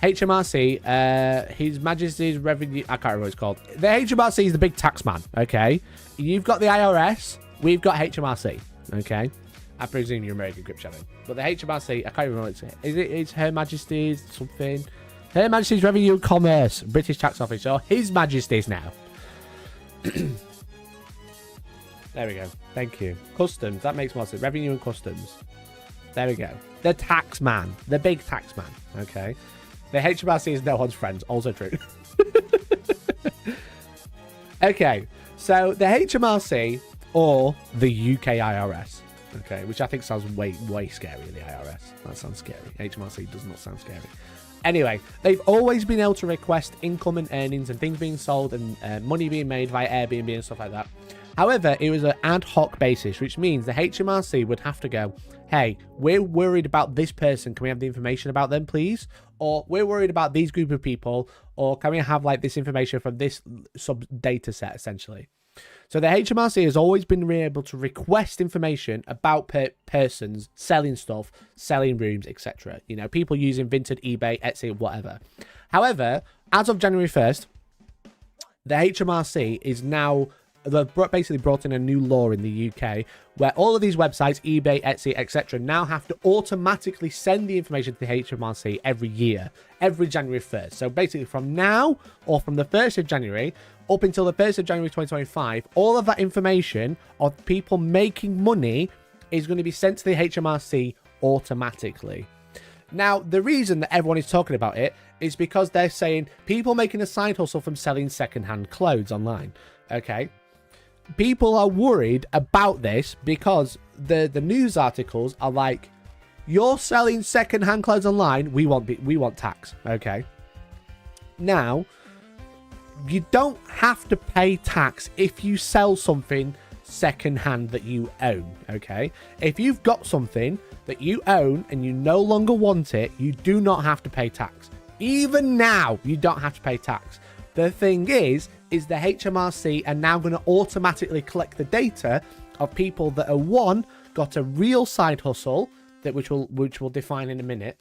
HMRC, His Majesty's Revenue, I can't remember what it's called. The HMRC is the big tax man, okay? You've got the IRS, we've got HMRC, okay? I presume you're American grip chatting. But the HMRC, I can't remember what it's. It's Her Majesty's something. Her Majesty's Revenue and Commerce, British Tax Office, or His Majesty's now. There we go. Thank you. Customs, that makes more sense. Revenue and Customs. There we go. The tax man. The big tax man. Okay. The HMRC is no one's friend. Also true. Okay. So the HMRC or the UK IRS. Okay. Which I think sounds way scarier, the IRS. That sounds scary. HMRC does not sound scary. Anyway, they've always been able to request income and earnings and things being sold and money being made via Airbnb and stuff like that. However, it was an ad hoc basis, which means the HMRC would have to go, hey, we're worried about this person. Can we have the information about them, please? Or we're worried about these group of people. Or can we have like this information from this sub data set, essentially? So the HMRC has always been able to request information about persons selling stuff, selling rooms, etc. You know, people using Vinted, eBay, Etsy, whatever. However, as of January 1st, the HMRC is now basically brought in a new law in the UK where all of these websites, eBay, Etsy, etc., now have to automatically send the information to the HMRC every year, every January 1st. So basically from now or from the 1st of January up until the 1st of January 2025, all of that information of people making money is going to be sent to the HMRC automatically. Now, the reason that everyone is talking about it is because they're saying people making a side hustle from selling secondhand clothes online. Okay. People are worried about this because the news articles are like, you're selling secondhand clothes online, we want tax. Okay. Now, you don't have to pay tax if you sell something secondhand that you own. Okay. If you've got something that you own and you no longer want it, you do not have to pay tax. Even now, you don't have to pay tax. The thing is, is the HMRC are now going to automatically collect the data of people that are, one, got a real side hustle, that which we'll define in a minute,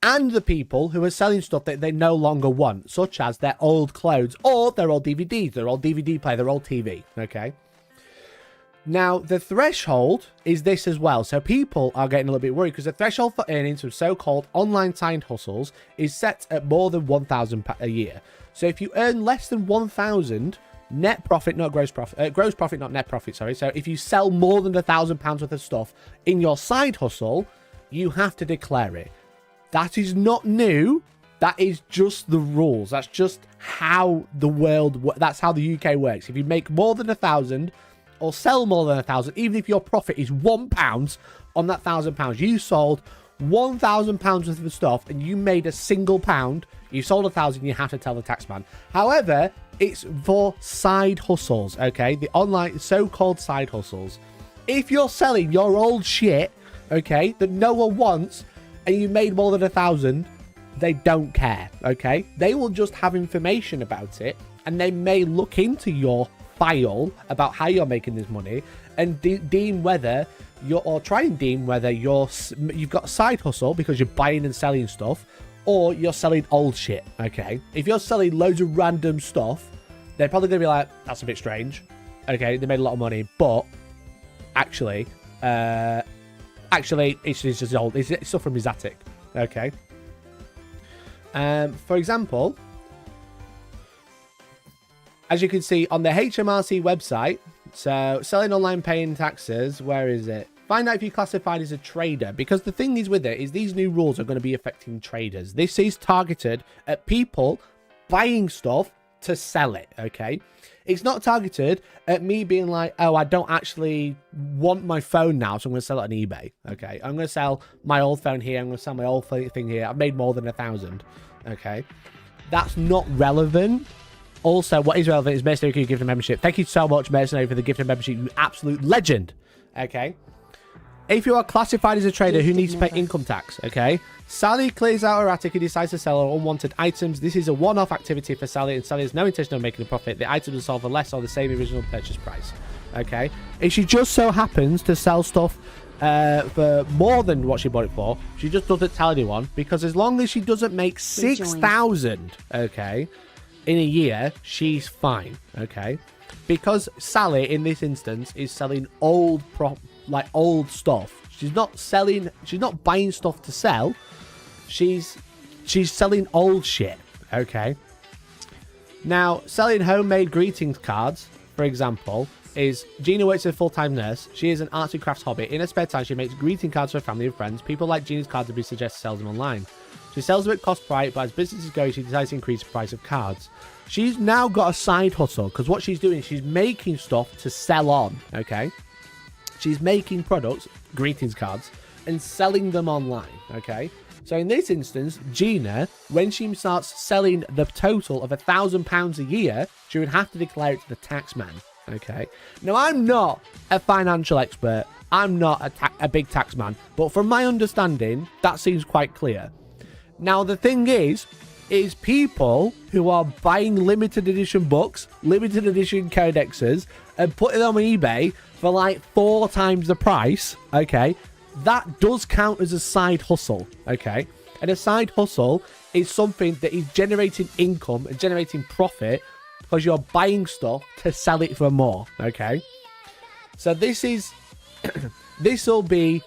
and the people who are selling stuff that they no longer want, such as their old clothes or their old DVDs, their old DVD player, their old TV, okay? Now, the threshold is this as well. So people are getting a little bit worried because the threshold for earnings from so-called online side hustles is set at more than £1,000 a year. So if you earn less than 1,000 net profit, not gross profit, gross profit, not net profit, sorry. So if you sell more than £1,000 worth of stuff in your side hustle, you have to declare it. That is not new. That is just the rules. That's just how the world, that's how the UK works. If you make more than 1,000 or sell more than 1,000, even if your profit is £1 on that £1,000, you sold £1,000 worth of stuff and you made a single pound, you sold 1,000, you have to tell the taxman. However, it's for side hustles, okay? The online so-called side hustles. If you're selling your old shit, okay, that no one wants, and you made more than 1,000, they don't care, okay? They will just have information about it, and they may look into your file about how you're making this money and deem whether you're, or try and deem whether you've got a side hustle because you're buying and selling stuff, or you're selling old shit, okay? If you're selling loads of random stuff, they're probably going to be like, that's a bit strange, okay? They made a lot of money, but actually, it's just old. It's stuff from his attic, okay? For example, as you can see on the HMRC website, so selling online, paying taxes, where is it? Find out if you're classified as a trader, because the thing is with it is these new rules are going to be affecting traders. This is targeted at people buying stuff to sell it, okay? It's not targeted at me being like, oh, I don't actually want my phone now, so I'm going to sell it on eBay, okay? I'm going to sell my old phone here. I'm going to sell my old thing here. I've made more than 1,000, okay? That's not relevant. Also, what is relevant is Mercenary who gift a membership. Thank you so much, Mercenary, for the gift of membership. You absolute legend, okay? If you are classified as a trader who needs to pay income tax, okay? Sally clears out her attic and decides to sell her unwanted items. This is a one-off activity for Sally, and Sally has no intention of making a profit. The items will sell for less or the same original purchase price, okay? If she just so happens to sell stuff for more than what she bought it for, she just doesn't tell anyone, because as long as she doesn't make 6,000, okay, in a year, she's fine, okay? Because Sally, in this instance, is selling old stuff. She's not buying stuff to sell. She's selling old shit, okay? Now, selling homemade greetings cards, for example, is Gina works as a full-time nurse. She is an arts and crafts hobby. In her spare time, she makes greeting cards for her family and friends. People like Gina's cards and be suggest to sell them online. She sells them at cost price, but as business is going, she decides to increase the price of cards. She's now got a side hustle, because what she's doing is she's making stuff to sell on, okay? She's making products, greetings cards, and selling them online, okay? So in this instance, Gina, when she starts selling the total of £1,000 a year, she would have to declare it to the taxman, okay? Now, I'm not a financial expert. I'm not a big taxman, but from my understanding, that seems quite clear. Now, the thing is people who are buying limited edition books, limited edition codexes, and putting them on eBay for like 4 times the price, okay, that does count as a side hustle, okay? And a side hustle is something that is generating income and generating profit because you're buying stuff to sell it for more, okay? So this is, this will be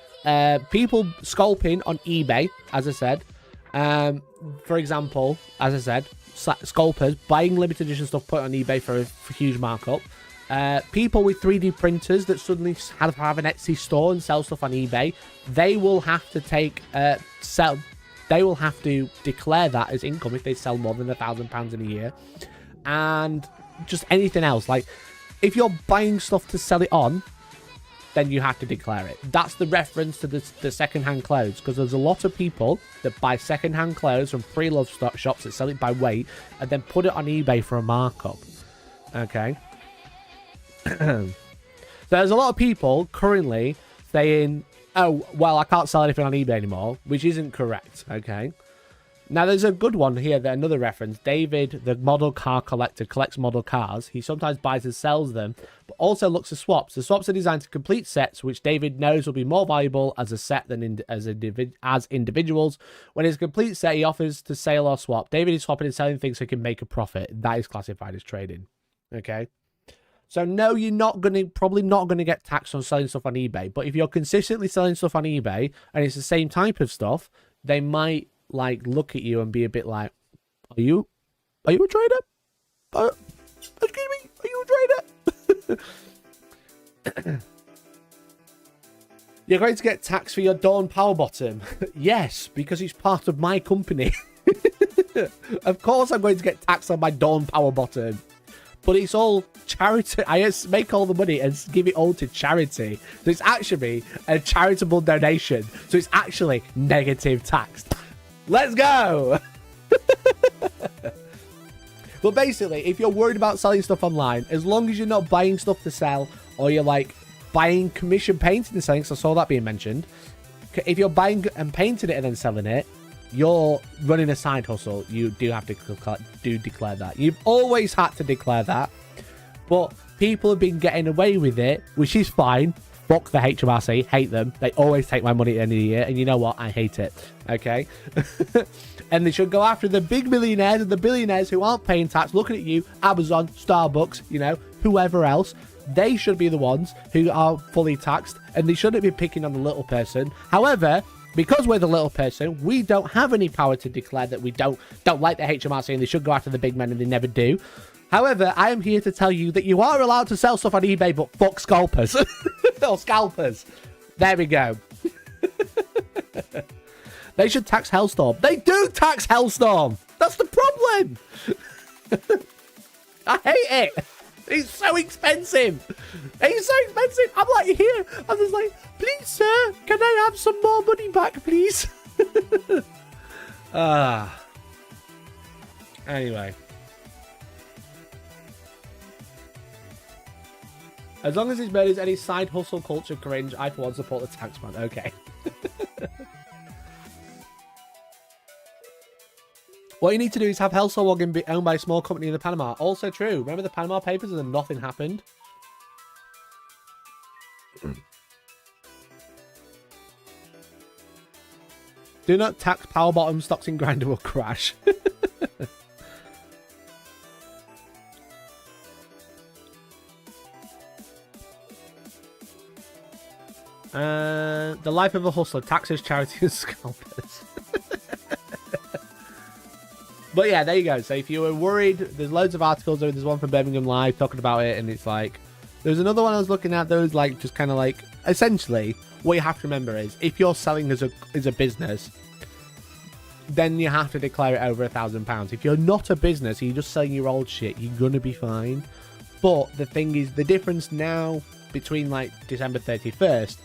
people scalping on eBay, as I said. For example, as I said, scalpers buying limited edition stuff, put it on eBay for a huge markup. People with 3D printers that suddenly have an Etsy store and sell stuff on eBay, they will have to they will have to declare that as income if they sell more than £1,000 in a year. And just anything else, like if you're buying stuff to sell it on, then you have to declare it. That's the reference to the second-hand clothes, because there's a lot of people that buy second-hand clothes from pre-loved shops that sell it by weight and then put it on eBay for a markup, okay? There's a lot of people currently saying, oh, well, I can't sell anything on eBay anymore, which isn't correct, okay? Now, there's a good one here, another reference. David, the model car collector, collects model cars. He sometimes buys and sells them, but also looks at swaps. The swaps are designed to complete sets, which David knows will be more valuable as a set than as individuals. When it's a complete set, he offers to sell or swap. David is swapping and selling things so he can make a profit. That is classified as trading. Okay? So, no, you're probably not going to get taxed on selling stuff on eBay. But if you're consistently selling stuff on eBay, and it's the same type of stuff, they might like look at you and be a bit like, are you a trader? Excuse me, are you a trader? You're going to get taxed for your Dawn Power Bottom. Yes, because it's part of my company. Of course I'm going to get taxed on my Dawn Power Bottom. But it's all charity. I make all the money and give it all to charity. So it's actually a charitable donation. So it's actually negative tax. Let's go. But basically, if you're worried about selling stuff online, as long as you're not buying stuff to sell, or you're like buying commission painting and selling, so I saw that being mentioned. If you're buying and painting it and then selling it, you're running a side hustle. You do have to declare that. You've always had to declare that, but people have been getting away with it, which is fine. Fuck the HMRC, hate them. They always take my money at the end of the year, and you know what? I hate it. Okay? And they should go after the big millionaires and the billionaires who aren't paying tax, looking at you, Amazon, Starbucks, you know, whoever else. They should be the ones who are fully taxed, and they shouldn't be picking on the little person. However, because we're the little person, we don't have any power to declare that we don't like the HMRC and they should go after the big men, and they never do. However, I am here to tell you that you are allowed to sell stuff on eBay, but fuck scalpers. Or scalpers. There we go. They should tax Hellstorm. They do tax Hellstorm. That's the problem. I hate it. It's so expensive. It's so expensive. I'm like here. I'm just like, please, sir, can I have some more money back, please? Anyway. As long as it murders any side hustle culture cringe, I for one support the taxman. Okay. What you need to do is have Hellstormwargaming be owned by a small company in the Panama. Also true. Remember the Panama Papers and then nothing happened? Do not tax power bottom, stocks in grinder will crash. The life of a hustler, taxes, charity, and scalpers. But yeah, there you go. So if you were worried, there's loads of articles. There's one from Birmingham Live talking about it, and it's like, there's another one I was looking at. Those like just kind of like, essentially, what you have to remember is if you're selling as a business, then you have to declare it over £1,000. If you're not a business, and you're just selling your old shit, you're gonna be fine. But the thing is, the difference now between like December 31st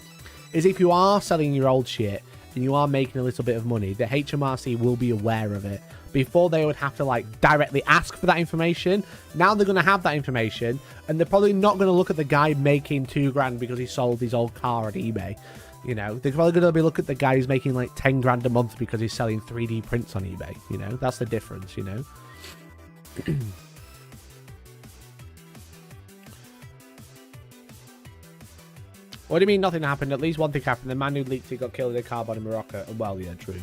is if you are selling your old shit and you are making a little bit of money, the HMRC will be aware of it. Before, they would have to like directly ask for that information. Now they're going to have that information, and they're probably not going to look at the guy making $2,000 because he sold his old car on eBay. You know, they're probably going to be looking at the guy who's making like $10,000 a month because he's selling 3D prints on eBay. You know, that's the difference, you know. What do you mean nothing happened? At least one thing happened. The man who leaked it got killed in a car bomb in Morocco. Well, yeah, true.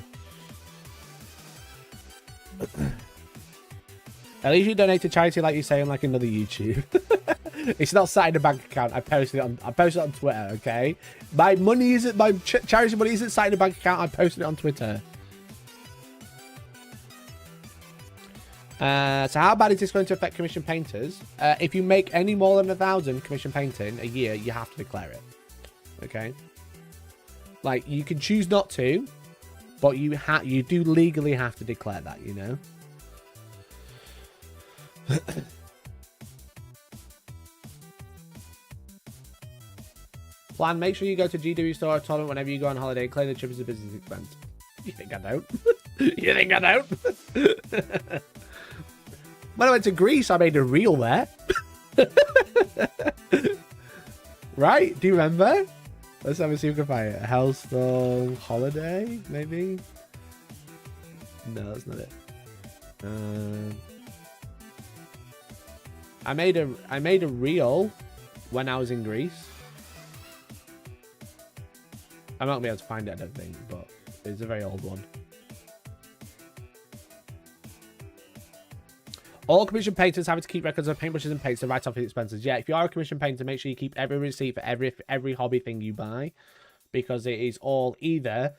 At least you donate to charity like you say on like another YouTube. It's not sat in a bank account. I posted it on Twitter, okay? My money isn't, my charity money isn't sat in a bank account. I posted it on Twitter. So how bad is this going to affect commission painters? If you make any more than 1,000 commission painting a year, you have to declare it. Okay? Like, you can choose not to, but you do legally have to declare that, you know? Plan, make sure you go to GW store or tournament whenever you go on holiday. Claim the trip as a business expense. You think I don't? You think I don't? When I went to Greece, I made a reel there. Right? Do you remember? Let's have a see if we can find it. Hellstorm holiday, maybe? No, that's not it. I made a reel when I was in Greece. I'm not gonna be able to find it, I don't think, but it's a very old one. All commissioned painters having to keep records of paintbrushes and paints to write off his expenses. Yeah, if you are a commissioned painter, make sure you keep every receipt for every hobby thing you buy, because it is all either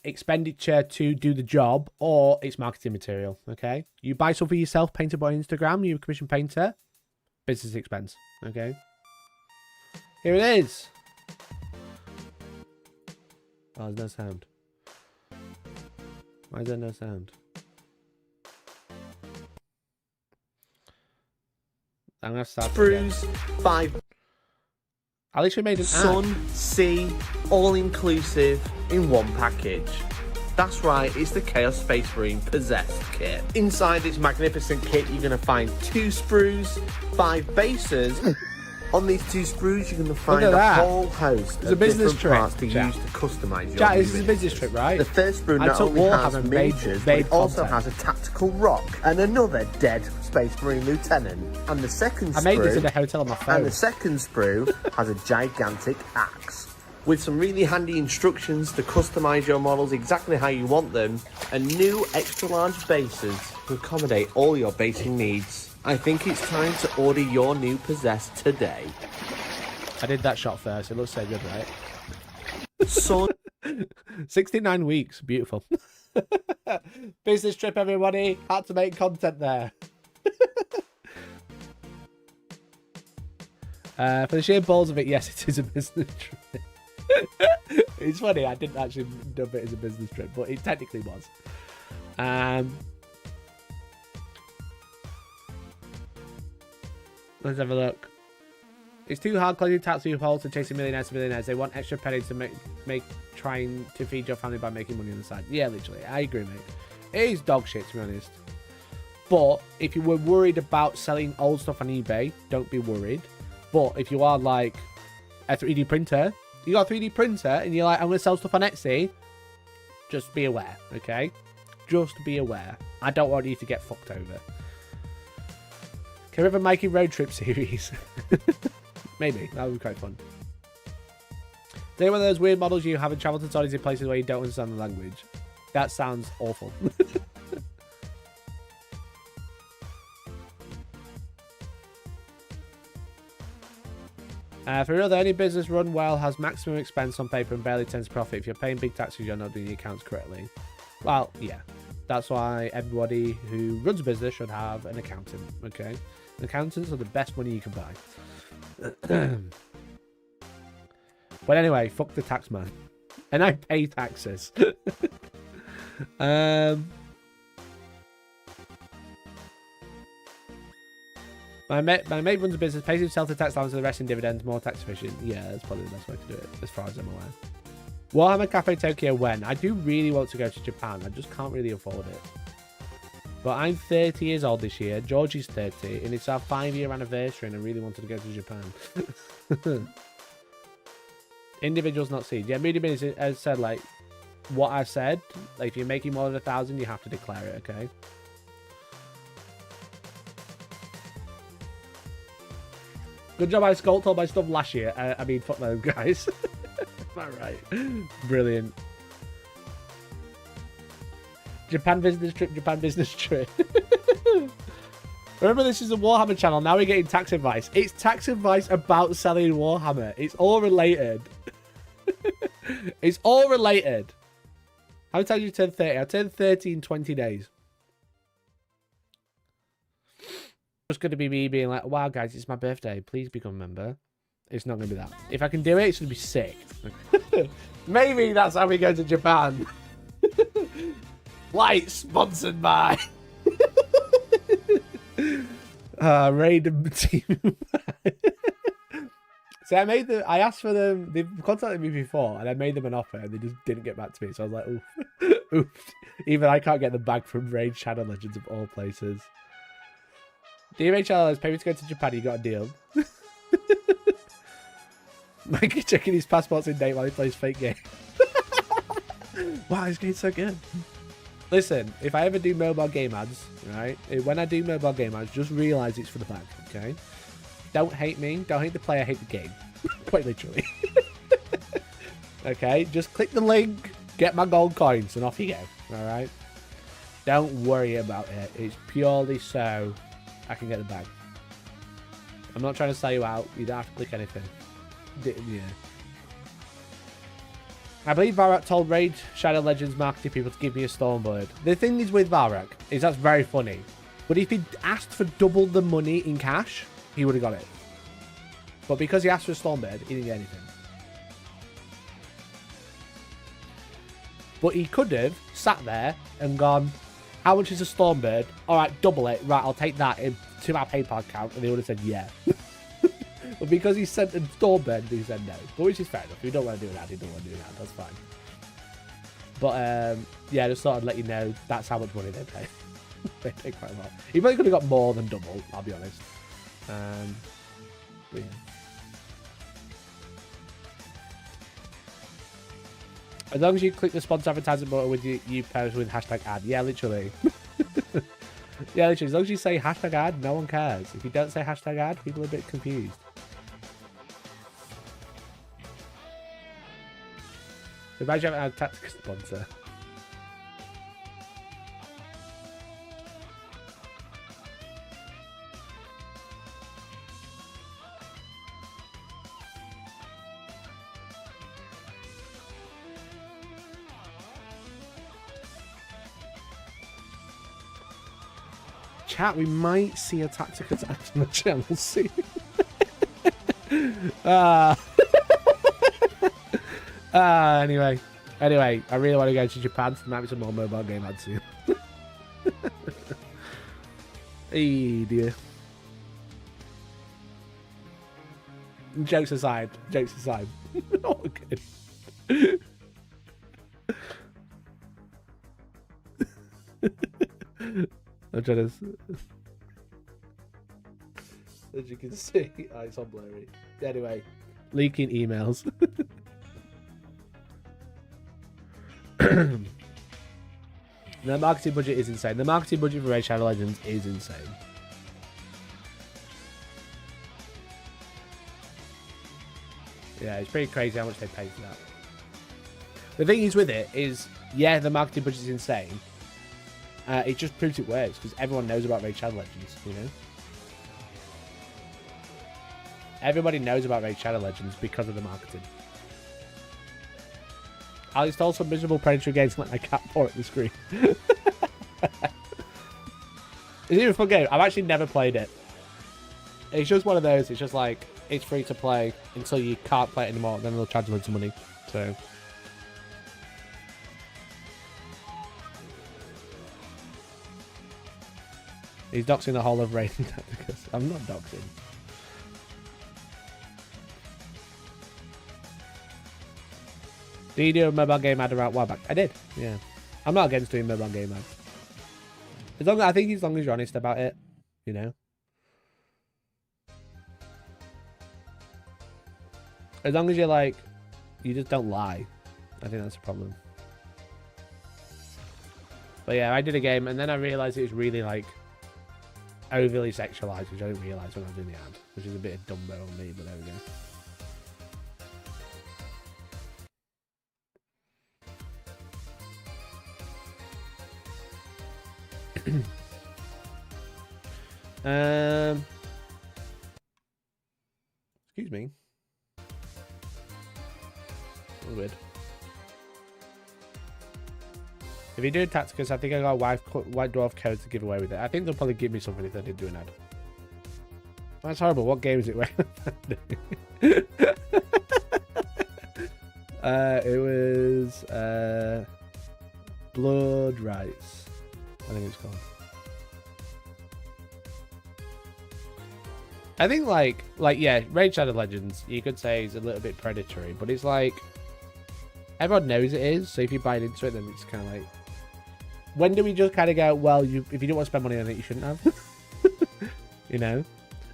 expenditure to do the job or it's marketing material. Okay, you buy something yourself, painted by Instagram, you're a commissioned painter, business expense. Okay, here it is. Oh, there's no sound. Why is there no sound? I'm gonna start. Sprues, 5. I literally made an Sun, sea, all inclusive in one package. That's right, it's the Chaos Space Marine Possessed kit. Inside this magnificent kit, you're going to find 2 sprues, 5 bases. On these 2 sprues, you're going to find a whole host of different parts to use to customise your Jack, this is a business trip, right? The first sprue not only has miniatures, but it also has a tactical rock and another dead Space Marine lieutenant. And the second sprue, I made this in a hotel on my phone. And the second sprue has a gigantic axe. With some really handy instructions to customise your models exactly how you want them, and new extra large bases to accommodate all your basing needs. I think it's time to order your new Possessed today. I did that shot first. It looks so good, right? Son. 69 weeks. Beautiful. Business trip, everybody. Had to make content there. For the sheer balls of it, yes, it is a business trip. It's funny, I didn't actually dub it as a business trip, but it technically was. Let's have a look. It's too hard closing tax loopholes and chasing millionaires to millionaires. They want extra pennies to make trying to feed your family by making money on the side. Yeah, literally. I agree, mate. It is dog shit, to be honest. But if you were worried about selling old stuff on eBay, don't be worried. But if you are like a 3D printer, you got a 3D printer and you're like, I'm going to sell stuff on Etsy, just be aware, okay? Just be aware. I don't want you to get fucked over. Can we have a Mikey road trip series? Maybe. That would be quite fun. They're one of those weird models you haven't travelled to studies in places where you don't understand the language. That sounds awful. For real, any business run well has maximum expense on paper and barely turns profit. If you're paying big taxes, you're not doing the accounts correctly. Well, yeah. That's why everybody who runs a business should have an accountant, okay? Accountants are the best money you can buy. But anyway, fuck the tax man. And I pay taxes. My mate runs a business, pays himself the tax allowance and the rest in dividends, more tax efficient. Yeah, that's probably the best way to do it, as far as I'm aware. Warhammer Cafe Tokyo when? I do really want to go to Japan. I just can't really afford it. But I'm 30 years old this year. George is 30. And it's our 5-year anniversary and I really wanted to go to Japan. Individuals not seen. Yeah, Moody Minis has said, like, what I said. Like, if you're making more than 1,000, you have to declare it, okay? Good job I sculpted all my stuff last year. I mean, fuck those guys. Am I right? Brilliant. Japan business trip, Japan business trip. Remember, this is a Warhammer channel. Now we're getting tax advice. It's tax advice about selling Warhammer. It's all related. It's all related. How many times did you turn 30? I turned 30 in 20 days. It's going to be me being like, wow, guys, it's my birthday. Please become a member. It's not going to be that. If I can do it, it's going to be sick. Maybe that's how we go to Japan. Light sponsored by Raid Team. So I asked for them. They've contacted me before, and I made them an offer, and they just didn't get back to me. So I was like, oof, oof. Even I can't get the bag from Raid Shadow Legends of all places. Dear Raid Shadow Legends, pay me to go to Japan. You got a deal. Mikey checking his passports in date while he plays fake game. Wow, this game's so good. Listen, if I ever do mobile game ads, right? When I do mobile game ads, just realise it's for the bag, okay? Don't hate me. Don't hate the player. Hate the game. Quite literally. Okay? Just click the link, get my gold coins, and off you go. All right? Don't worry about it. It's purely so I can get the bag. I'm not trying to sell you out. You don't have to click anything. Yeah. I believe Varrock told Raid Shadow Legends marketing people to give me a Stormbird. The thing is with Varrock is that's very funny. But if he asked for double the money in cash, he would have got it. But because he asked for a Stormbird, he didn't get anything. But he could have sat there and gone, how much is a Stormbird? Alright, double it. Right, I'll take that to our PayPal account. And they would have said, yeah. But because he sent a Stormbird, he said no. But which is fair enough. If you don't want to do that, you don't want to do that. That's fine. But, yeah, just thought I'd let you know that's how much money they pay. They pay quite a lot. He probably could have got more than double, I'll be honest. But yeah. As long as you click the sponsor advertising button with you post with hashtag ad. Yeah, literally. Yeah, literally. As long as you say hashtag ad, no one cares. If you don't say hashtag ad, people are a bit confused. Imagine having a tactical sponsor. Chat, we might see a tactical attack on the channel soon. Anyway, I really want to go to Japan, so there might be some more mobile game ads soon. Hey, dear. Jokes aside. Oh, good. I'm trying to... As you can see, it's on blurry. Anyway, leaking emails. The marketing budget is insane. The marketing budget for Raid Shadow Legends is insane. Yeah, it's pretty crazy how much they pay for that. The thing is with it is, yeah, the marketing budget is insane. It just proves it works because everyone knows about Raid Shadow Legends, you know? Everybody knows about Raid Shadow Legends because of the marketing. I'll install some miserable predatory games and let my cat paw at the screen. It's even a fun game. I've actually never played it. It's just one of those. It's just like, it's free to play until you can't play it anymore. Then they'll charge you loads of money. So... He's doxing the whole of Raid Tacticus. I'm not doxing. Did you do a mobile game ad around a while back? I did, yeah. I'm not against doing mobile game ads. I think as long as you're honest about it, you know. As long as you're like, you just don't lie. I think that's a problem. But yeah, I did a game and then I realised it was really like overly sexualized, which I didn't realise when I was doing the ad, which is a bit of Dumbo on me, but there we go. Excuse me. A little weird. If you do Tacticus, I think I got a white dwarf code to give away with it. I think they'll probably give me something if I did do an ad. That's horrible. What game is it? It was Blood Rights, I think it's called. I think like yeah, Raid Shadow Legends, you could say is a little bit predatory, but it's like everyone knows it is. So if you buy into it, then it's kind of like, when do we just kind of go, well, if you don't want to spend money on it, you shouldn't have. You know,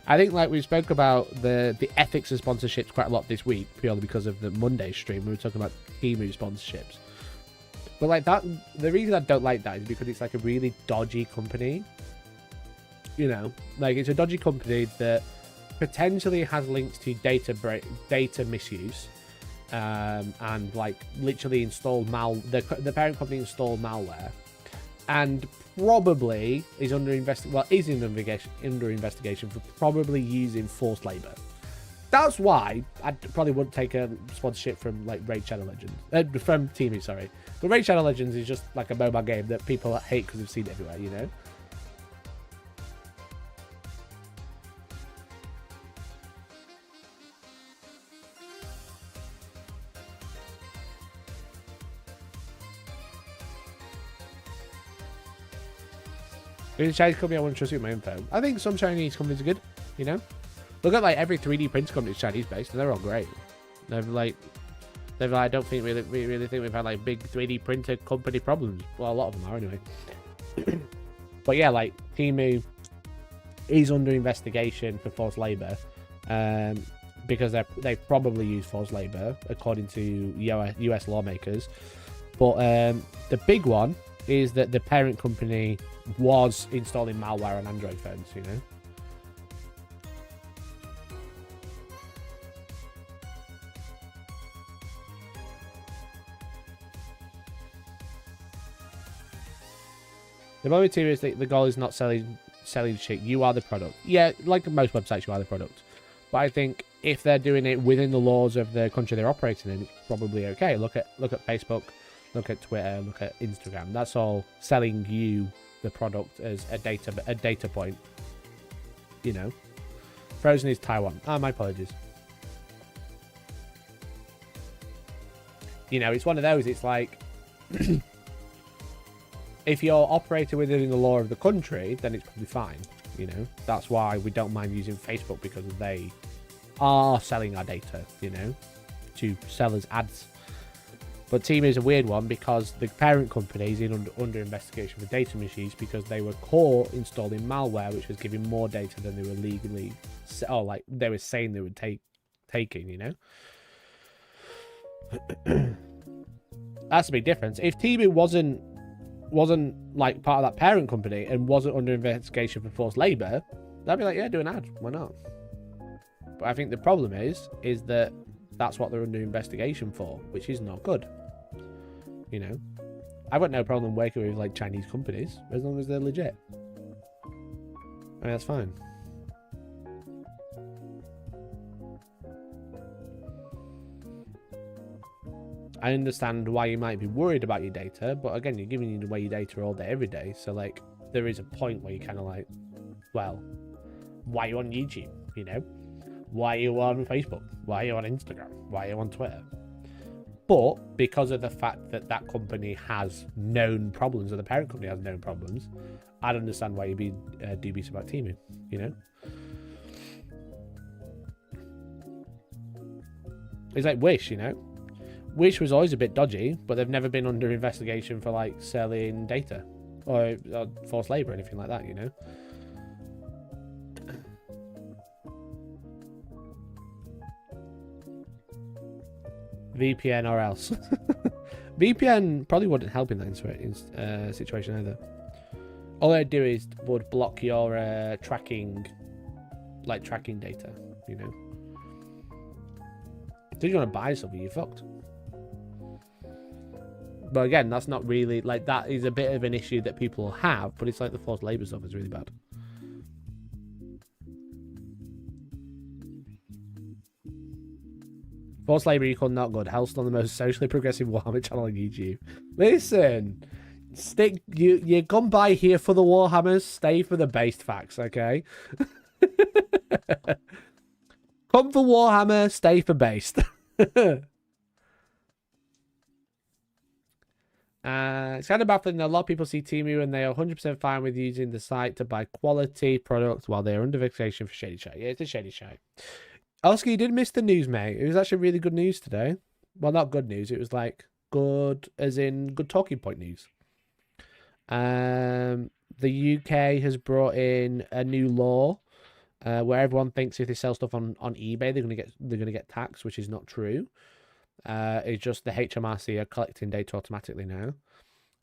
I think like we spoke about the ethics of sponsorships quite a lot this week, purely because of the Monday stream. We were talking about Temu sponsorships. But like that, the reason I don't like that is because it's like a really dodgy company. You know, like it's a dodgy company that potentially has links to data misuse, and like literally installed the parent company installed malware, and probably is under investigation for probably using forced labor. That's why I probably wouldn't take a sponsorship from like Raid Shadow Legends, from Teemu, sorry. But Raid Shadow Legends is just like a mobile game that people hate because they've seen it everywhere, you know. If it's a Chinese company, I wouldn't trust you with my info. I think some Chinese companies are good, you know? Look at like every 3D print company is Chinese based, and they're all great. They've like, I don't think we really think we've had like big 3D printer company problems. Well, a lot of them are anyway. But yeah, like Teemu is under investigation for forced labor, because they probably use forced labor according to US lawmakers. But the big one is that the parent company was installing malware on Android phones, you know. The moment too is that the goal is not selling shit. You are the product. Yeah, like most websites, you are the product. But I think if they're doing it within the laws of the country they're operating in, it's probably okay. Look at Facebook, look at Twitter, look at Instagram. That's all selling you the product as a data point. You know. Frozen is Taiwan. My apologies. You know, it's one of those. It's like, if you're operating within the law of the country, then it's probably fine. You know, that's why we don't mind using Facebook, because they are selling our data, you know, to sell as ads. But Teemu is a weird one because the parent company is under investigation for data misuse because they were caught installing malware which was giving more data than they were legally, or like they were saying they would taking, you know. That's a big difference. If Teemu wasn't like part of that parent company and wasn't under investigation for forced labor, they'd be like, yeah, do an ad, why not? But I think the problem is that that's what they're under investigation for, which is not good. You know, I've got no problem working with like Chinese companies as long as they're legit. I mean, that's fine. I understand why you might be worried about your data, but again, you're giving away your data all day, every day. So like, there is a point where you're kind of like, well, why are you on YouTube? You know, why are you on Facebook? Why are you on Instagram? Why are you on Twitter? But because of the fact that that company has known problems, or the parent company has known problems, I'd understand why you'd be dubious about Teemu, you know? It's like Wish, you know? Wish was always a bit dodgy, but they've never been under investigation for like selling data or forced labor or anything like that, you know? VPN or else. VPN probably wouldn't help in that situation either. All I'd do would block your tracking data, you know. So if you want to buy something, you're fucked. But again, that's not really like, that is a bit of an issue that people have, but it's like the forced labor stuff is really bad. Forced labor equal not good. Hellstorm, the most socially progressive Warhammer channel on YouTube. Listen, you come by here for the Warhammers, stay for the based facts, okay? Come for Warhammer, stay for based. It's kind of baffling that a lot of people see Teemu and they are 100% fine with using the site to buy quality products while they are under investigation for shady shit. Yeah, it's a shady shit. Oscar, you did miss the news, mate. It was actually really good news today. Well, not good news. It was like good, as in good talking point news. The UK has brought in a new law where everyone thinks if they sell stuff on eBay, they're gonna get taxed, which is not true. It's just the HMRC are collecting data automatically now.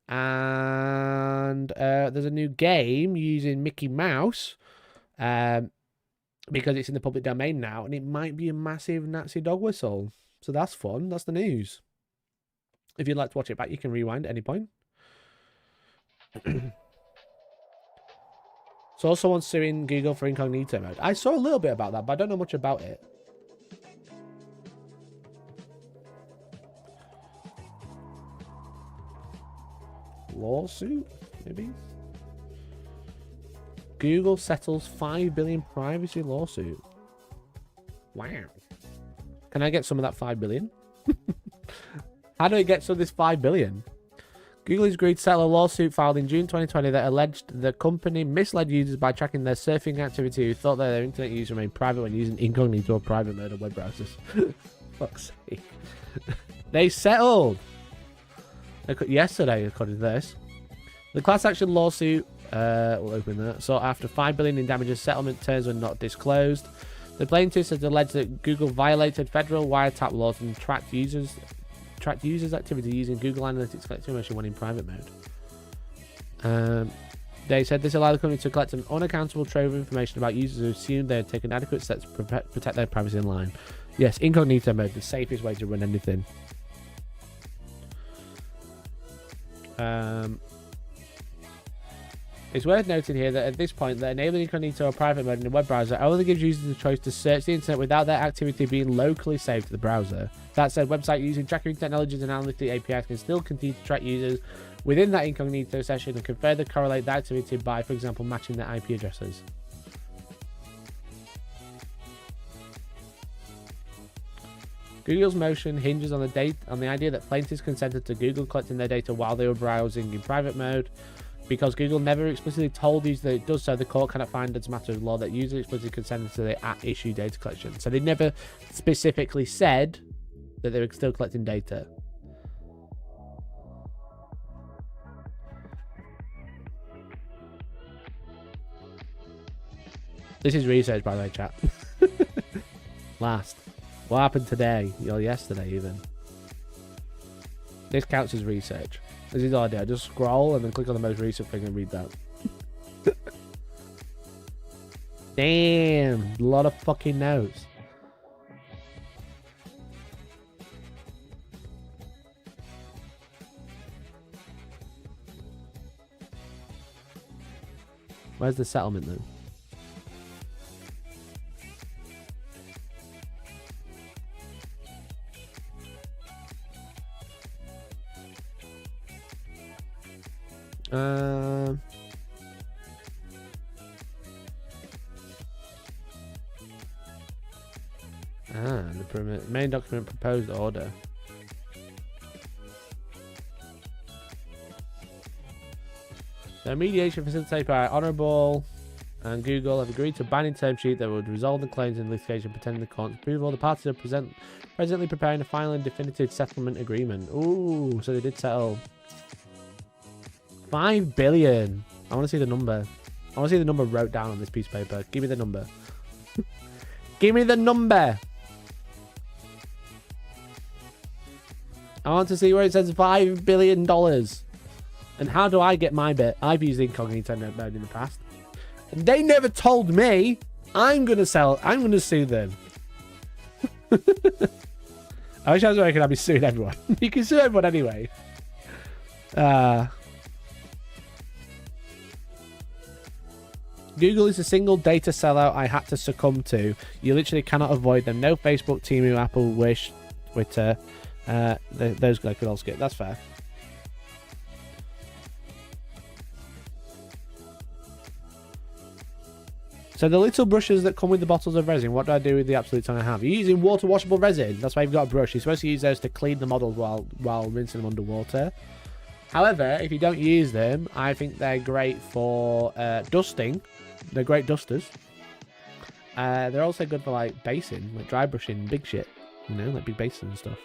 And there's a new game using Mickey Mouse because it's in the public domain now, and it might be a massive Nazi dog whistle. So that's fun. That's the news. If you'd like to watch it back, you can rewind at any point. So someone's suing Google for incognito mode. I saw a little bit about that, but I don't know much about it. Lawsuit, maybe? Google settles $5 billion privacy lawsuit. Wow. Can I get some of that $5 billion? How do I get some of this $5 billion? Google has agreed to settle a lawsuit filed in June 2020 that alleged the company misled users by tracking their surfing activity who thought that their internet use remained private when using incognito or private mode on web browsers. Fuck's sake. They settled yesterday, according to this. The class action lawsuit, we'll open that. So after $5 billion in damages, settlement terms were not disclosed. The plaintiffs had alleged that Google violated federal wiretap laws and tracked users' activity using Google Analytics collecting information when in private mode. They said this allowed the company to collect an unaccountable trove of information about users who assumed they had taken adequate steps to protect their privacy online. Yes, incognito mode, the safest way to run anything. It's worth noting here that at this point, that enabling incognito or private mode in a web browser only gives users the choice to search the internet without their activity being locally saved to the browser. That said, website using tracking technologies and analytic APIs can still continue to track users within that incognito session and can further correlate the activity by, for example, matching their IP addresses. Google's motion hinges on the idea that plaintiffs consented to Google collecting their data while they were browsing in private mode. Because Google never explicitly told users that it does so, the court cannot find as a matter of law that users explicitly consented to the at-issue data collection. So they never specifically said that they were still collecting data. This is research, by the way, chat. Last. What happened today? Or yesterday, even. This counts as research. This is all I do. I just scroll and then click on the most recent thing and read that. Damn. A lot of fucking notes. Where's the settlement then? The main document proposed order. The mediation facilitated by Honourable and Google have agreed to a binding term sheet that would resolve the claims in litigation pending the court's approval. The parties are presently preparing a final and definitive settlement agreement. Ooh, so they did settle. $5 billion. I want to see the number. I want to see the number wrote down on this piece of paper. Give me the number. Give me the number. I want to see where it says $5 billion. And how do I get my bit? I've used incognito mode in the past. And they never told me. I'm going to sue them. I wish I was working, I'd be suing everyone. You can sue everyone anyway. Google is a single data sellout I had to succumb to. You literally cannot avoid them. No Facebook, Temu, Apple, Wish, Twitter. Those guys could all skip. That's fair. So the little brushes that come with the bottles of resin, what do I do with the absolute ton I have? You're using water washable resin. That's why you've got a brush. You're supposed to use those to clean the models while rinsing them underwater. However, if you don't use them, I think they're great for dusting. They're great dusters. They're also good for like basing, like dry brushing big shit. You know, like big basins and stuff.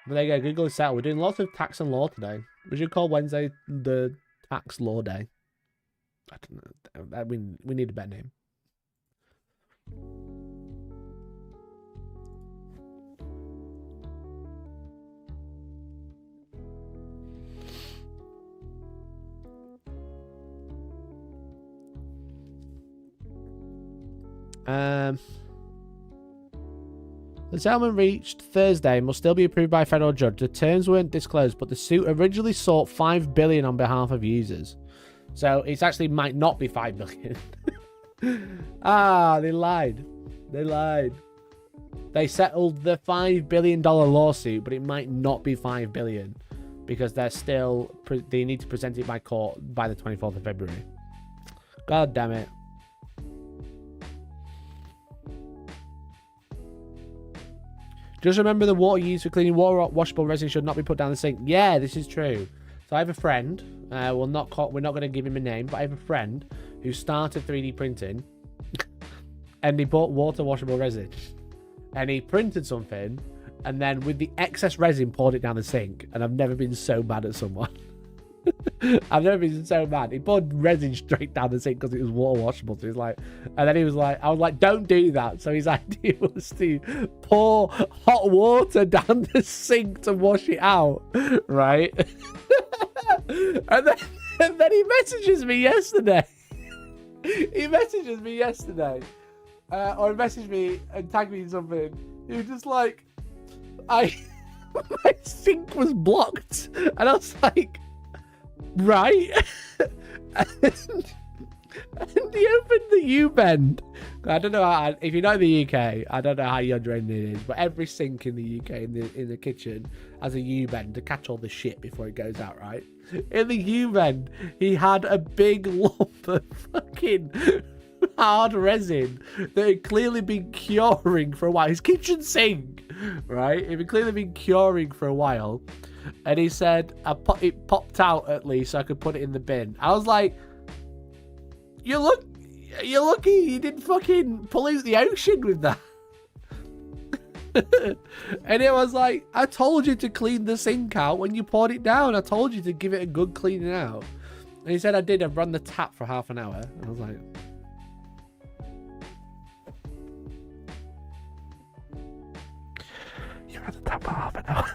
But there you go, Google is settled. We're doing lots of tax and law today. We should call Wednesday the tax law day. I don't know. We need a better name. The settlement reached Thursday and must still be approved by a federal judge. The terms weren't disclosed, but the suit originally sought $5 billion on behalf of users. So it actually might not be $5 billion. They lied. They lied. They settled the $5 billion lawsuit, but it might not be $5 billion because they're still they need to present it by court by the 24th of February. God damn it. Just remember the water used for cleaning washable resin should not be put down the sink. Yeah, this is true. So I have a friend. We're not going to give him a name, but I have a friend who started 3D printing, and he bought water washable resin, and he printed something, and then with the excess resin poured it down the sink. And I've never been so mad at someone. I've never been so mad. He poured resin straight down the sink because it was water washable. So he's like, and then he was like, I was like, don't do that. So his idea was to pour hot water down the sink to wash it out, right? and then he messages me yesterday. He messages me yesterday, or he messaged me and tagged me in something. He was just like, my sink was blocked, and I was like, right. and he opened the U-bend. I don't know how, if you know the UK, I don't know how your draining it is, but every sink in the UK in the kitchen has a U-bend to catch all the shit before it goes out, right? In the U-bend, he had a big lump of fucking hard resin that had clearly been curing for a while. His kitchen sink, right? It had clearly been curing for a while. And he said, it popped out at least so I could put it in the bin. I was like, you're lucky you didn't fucking pollute the ocean with that. And it was like, I told you to clean the sink out when you poured it down. I told you to give it a good cleaning out. And he said, I did. I've run the tap for half an hour. And I was like, you ran the tap for half an hour.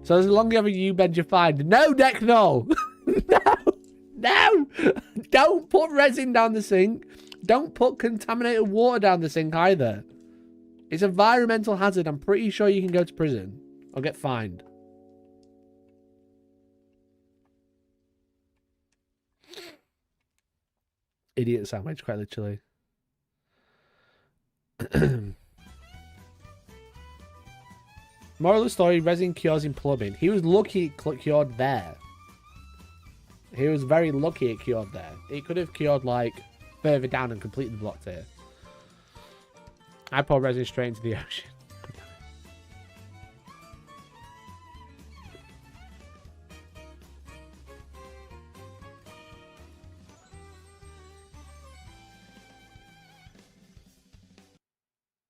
So as long as you have a U-bend, you're fine. No, Deck, no. No. Don't put resin down the sink. Don't put contaminated water down the sink either. It's an environmental hazard. I'm pretty sure you can go to prison or get fined. Idiot sandwich, quite literally. Moral of the story, resin cures in plumbing. He was lucky it cured there. He was very lucky it cured there. It could have cured, like, further down and completely blocked here. I poured resin straight into the ocean.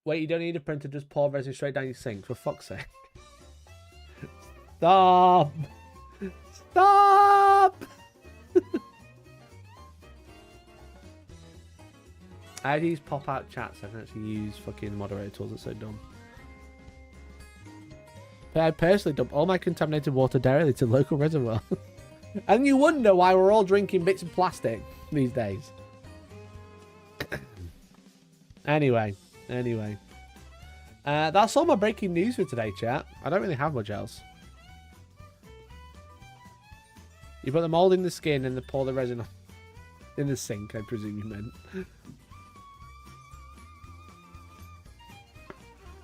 Wait, you don't need a printer, just pour resin straight down your sink, for fuck's sake. Stop! Stop! I had to use pop-out chats. I can actually use fucking moderator tools. That's so dumb. But I personally dump all my contaminated water directly to local reservoir. And you wonder why we're all drinking bits of plastic these days. Anyway. That's all my breaking news for today, chat. I don't really have much else. You put the mold in the skin and then pour the resin in the sink, I presume you meant.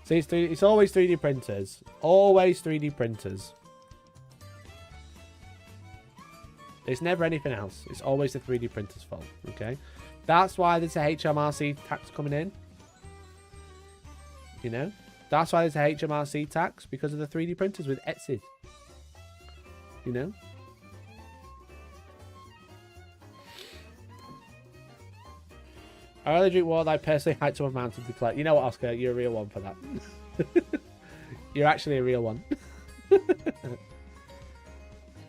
See, it's always 3D printers. Always 3D printers. It's never anything else. It's always the 3D printer's fault, okay? That's why there's a HMRC tax coming in. You know? That's why there's a HMRC tax, because of the 3D printers with Etsy. You know? I only drink water that I personally had to have mounted to collect. You know what, Oscar? You're a real one for that. You're actually a real one.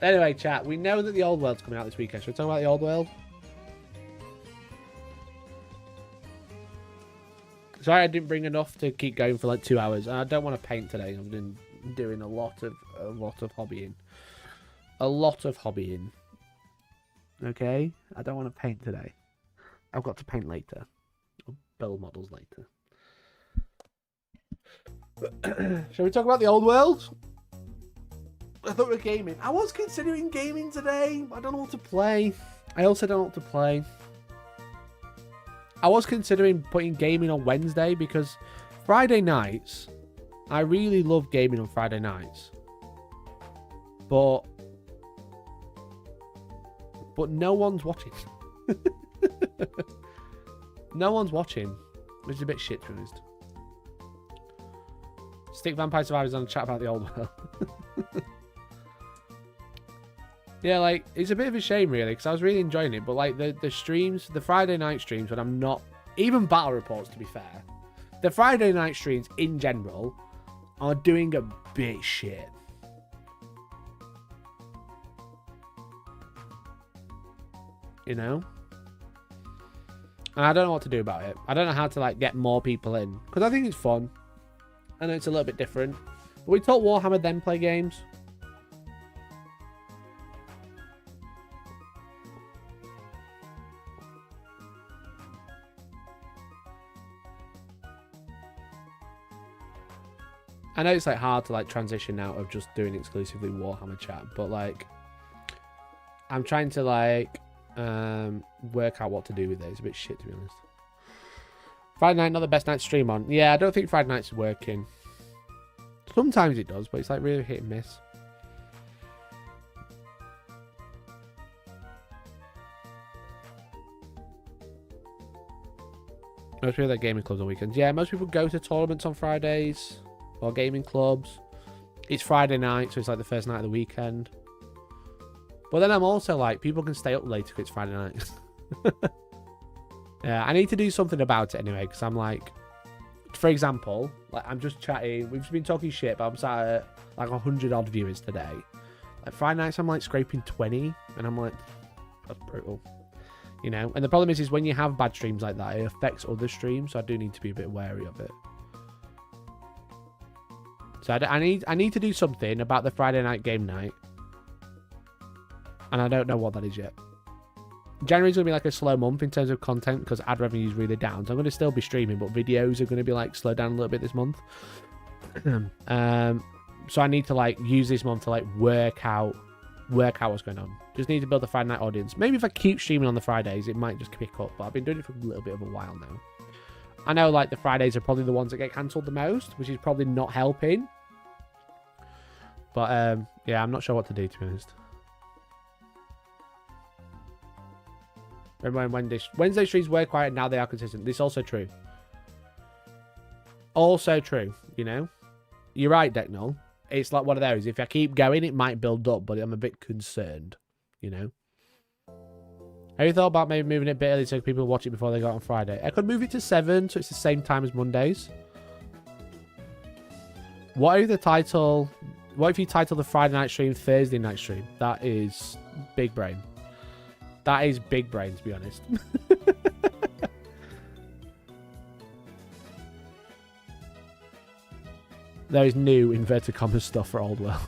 Anyway, chat, we know that the old world's coming out this weekend. Should we talk about the old world? Sorry I didn't bring enough to keep going for like 2 hours. I don't want to paint today. I've been doing a lot of hobbying. A lot of hobbying. Okay? I don't want to paint today. I've got to paint later. Or build models later. Shall we talk about the old world? I thought we were gaming. I was considering gaming today. I don't know what to play. I also don't know what to play. I was considering putting gaming on Wednesday because Friday nights, I really love gaming on Friday nights. But no one's watching. No one's watching, which is a bit shit, to be honest. Stick Vampire Survivors on the chat about the old world. Yeah, like, it's a bit of a shame, really, because I was really enjoying it. But, like, the streams, the Friday night streams, when I'm not... Even battle reports, to be fair. The Friday night streams, in general, are doing a bit shit. You know? And I don't know what to do about it. I don't know how to, like, get more people in. Because I think it's fun. I know it's a little bit different. But we talk Warhammer, then play games. I know it's like hard to like transition out of just doing exclusively Warhammer chat, but like I'm trying to like work out what to do with it. It's a bit shit, to be honest. Friday night, not the best night to stream on. Yeah, I don't think Friday night's working. Sometimes it does, but it's like really hit and miss. Most people at gaming clubs on weekends. Yeah, most people go to tournaments on Fridays. Or gaming clubs. It's Friday night, so it's like the first night of the weekend. But then I'm also like, people can stay up later because it's Friday night. Yeah, I need to do something about it anyway, because I'm like, for example, like I'm just chatting, we've just been talking shit, but I'm sat at like 100 odd viewers today. Like Friday nights, I'm like scraping 20, and I'm like, that's brutal. You know? And the problem is when you have bad streams like that, it affects other streams, so I do need to be a bit wary of it. So I need to do something about the Friday night game night. And I don't know what that is yet. January's going to be like a slow month in terms of content because ad revenue is really down. So I'm going to still be streaming, but videos are going to be like slowed down a little bit this month. So I need to like use this month to like work out what's going on. Just need to build a Friday night audience. Maybe if I keep streaming on the Fridays, it might just pick up. But I've been doing it for a little bit of a while now. I know like the Fridays are probably the ones that get cancelled the most, which is probably not helping. But yeah, I'm not sure what to do, to be honest. Remember when Wednesday streams were quiet, now they are consistent. This is also true. Also true, you know? You're right, Decknull. It's like one of those. If I keep going, it might build up, but I'm a bit concerned, you know? Have you thought about maybe moving it a bit early so people watch it before they go out on Friday? I could move it to 7, so it's the same time as Mondays. What if you title the Friday night stream Thursday night stream? That is big brain. That is big brain, to be honest. There is new inverted commas stuff for Old World.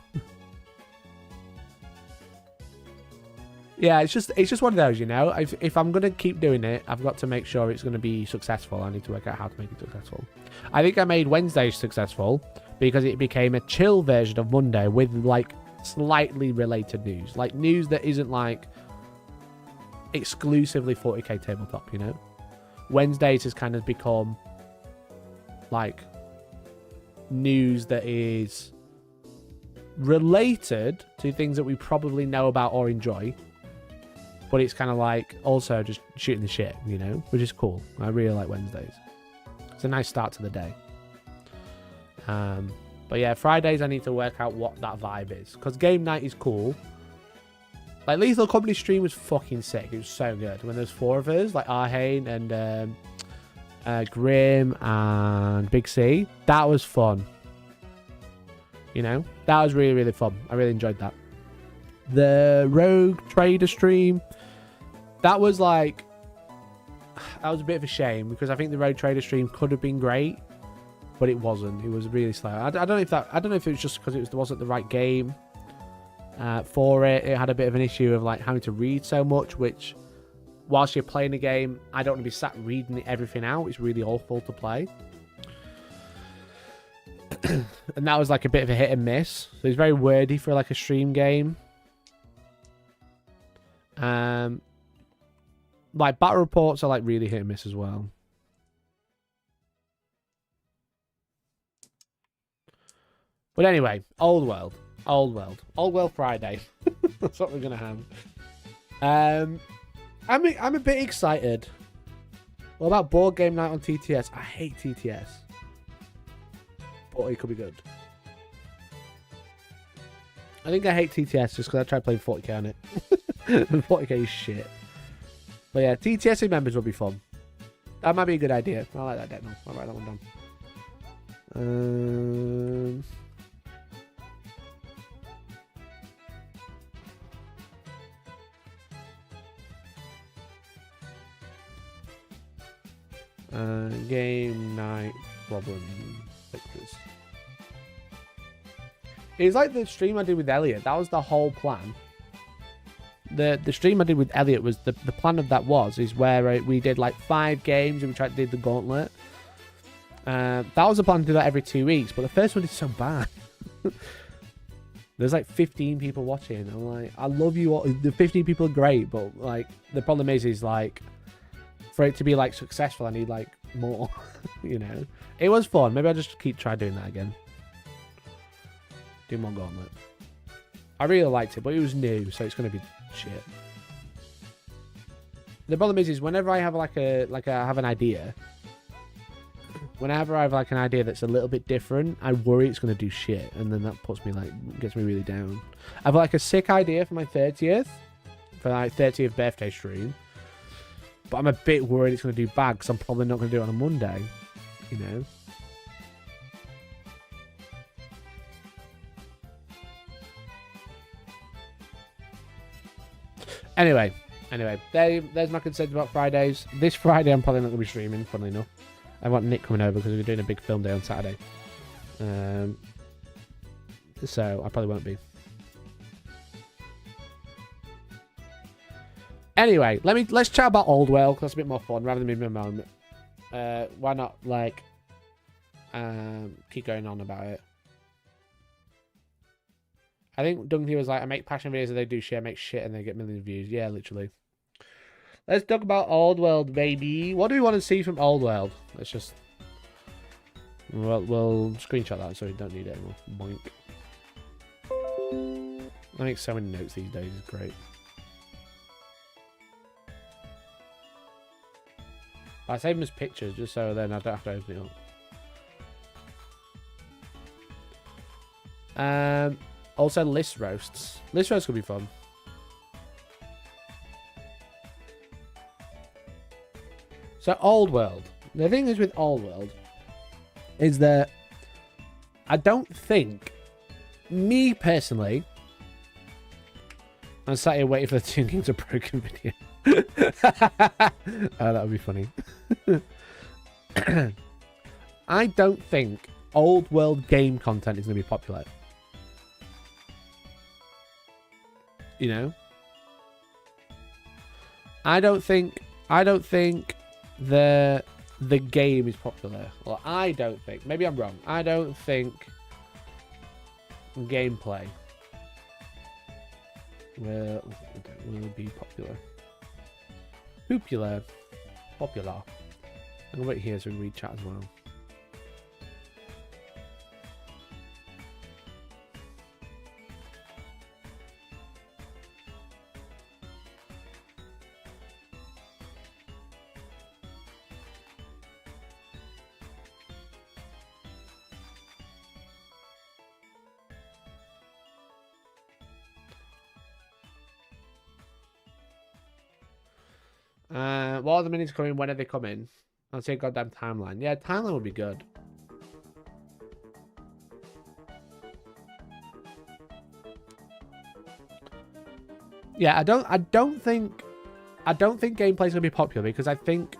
Yeah, it's just one of those, you know. If I'm gonna keep doing it, I've got to make sure it's gonna be successful. I need to work out how to make it successful. I think I made Wednesday successful because it became a chill version of Monday with like slightly related news, like news that isn't like exclusively 40k tabletop, you know. Wednesdays has kind of become like news that is related to things that we probably know about or enjoy, but it's kind of like also just shooting the shit, you know, which is cool. I really like Wednesdays. It's a nice start to the day. But yeah, Fridays I need to work out what that vibe is, because game night is cool. Like Lethal Company stream was fucking sick. It was so good when there's 4 of us, like Arhane and Grim and Big C. That was fun. You know, that was really, really fun. I really enjoyed that. The Rogue Trader stream, that was like, that was a bit of a shame because I think the Rogue Trader stream could have been great, but it wasn't. It was really slow. I don't know if it was just because it wasn't the right game. for it. It had a bit of an issue of like having to read so much, which whilst you're playing a game, I don't want to be sat reading everything out. It's really awful to play. And that was like a bit of a hit and miss. So it's very wordy for like a stream game. Like battle reports are like really hit and miss as well. But anyway, Old World Friday. That's what we're gonna have. I'm a bit excited. What about board game night on TTS? I hate TTS, but it could be good. I think I hate TTS just because I tried playing 40k on it. And 40k is shit. But yeah, TTS members will be fun. That might be a good idea. I like that demo. I'll write that one down. Game night problem fixes. It's like the stream I did with Elliot. That was the whole plan. The stream I did with Elliot was the plan of that is where we did like 5 games and we tried to do the gauntlet. That was the plan to do that every 2 weeks, but the first one did so bad. There's like 15 people watching. I'm like, I love you all. The 15 people are great, but like the problem is like for it to be like successful, I need like more. You know, it was fun. Maybe I'll just try doing that again. Do more gauntlet. I really liked it, but it was new, so it's gonna be shit. The problem is whenever I have have an idea, whenever I have like an idea that's a little bit different, I worry it's gonna do shit, and then that gets me really down. I've like a sick idea for my 30th birthday stream, but I'm a bit worried it's gonna do bad because I'm probably not gonna do it on a Monday, you know. Anyway, there's my concerns about Fridays. This Friday, I'm probably not going to be streaming, funnily enough. I want Nick coming over because we're doing a big film day on Saturday. So I probably won't be. Anyway, let's chat about Old World because that's a bit more fun rather than me in a moment. Why not keep going on about it? I think Dunkley was like, I make passion videos and they do shit, I make shit and they get millions of views. Yeah, literally. Let's talk about Old World, baby. What do we want to see from Old World? Let's just... We'll screenshot that so we don't need it anymore. Boink. I make so many notes these days, it's great. I save them as pictures just so then I don't have to open it up. Also, list roasts. List roasts could be fun. So, Old World. The thing is with Old World is that I don't think, me personally, I'm sat here waiting for the Two Kings of Broken video. Oh, that would be funny. I don't think Old World game content is going to be popular. You know, I don't think the game is popular. Well, I don't think. Maybe I'm wrong. I don't think gameplay will be popular. Popular. I'm gonna wait here so we can read chat as well. What are the minis coming? When are they coming? I'll say goddamn timeline. Yeah, timeline would be good. Yeah, I don't think gameplay's gonna be popular because I think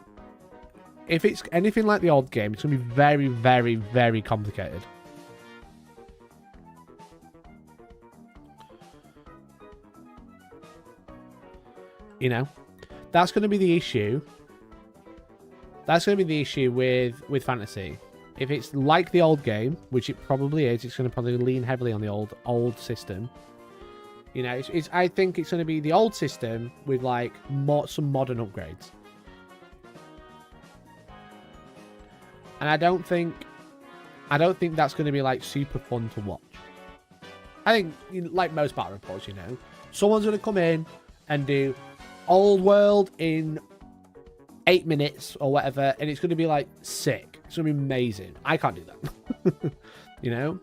if it's anything like the old game, it's gonna be very, very, very complicated. You know, that's going to be the issue. That's going to be the issue with fantasy. If it's like the old game, which it probably is, it's going to probably lean heavily on the old system. You know, I think it's going to be the old system with like some modern upgrades. And I don't think that's going to be like super fun to watch. I think, like most battle reports, you know, someone's going to come in and do old world in 8 minutes or whatever, and it's going to be like sick. It's going to be amazing. I can't do that. You know,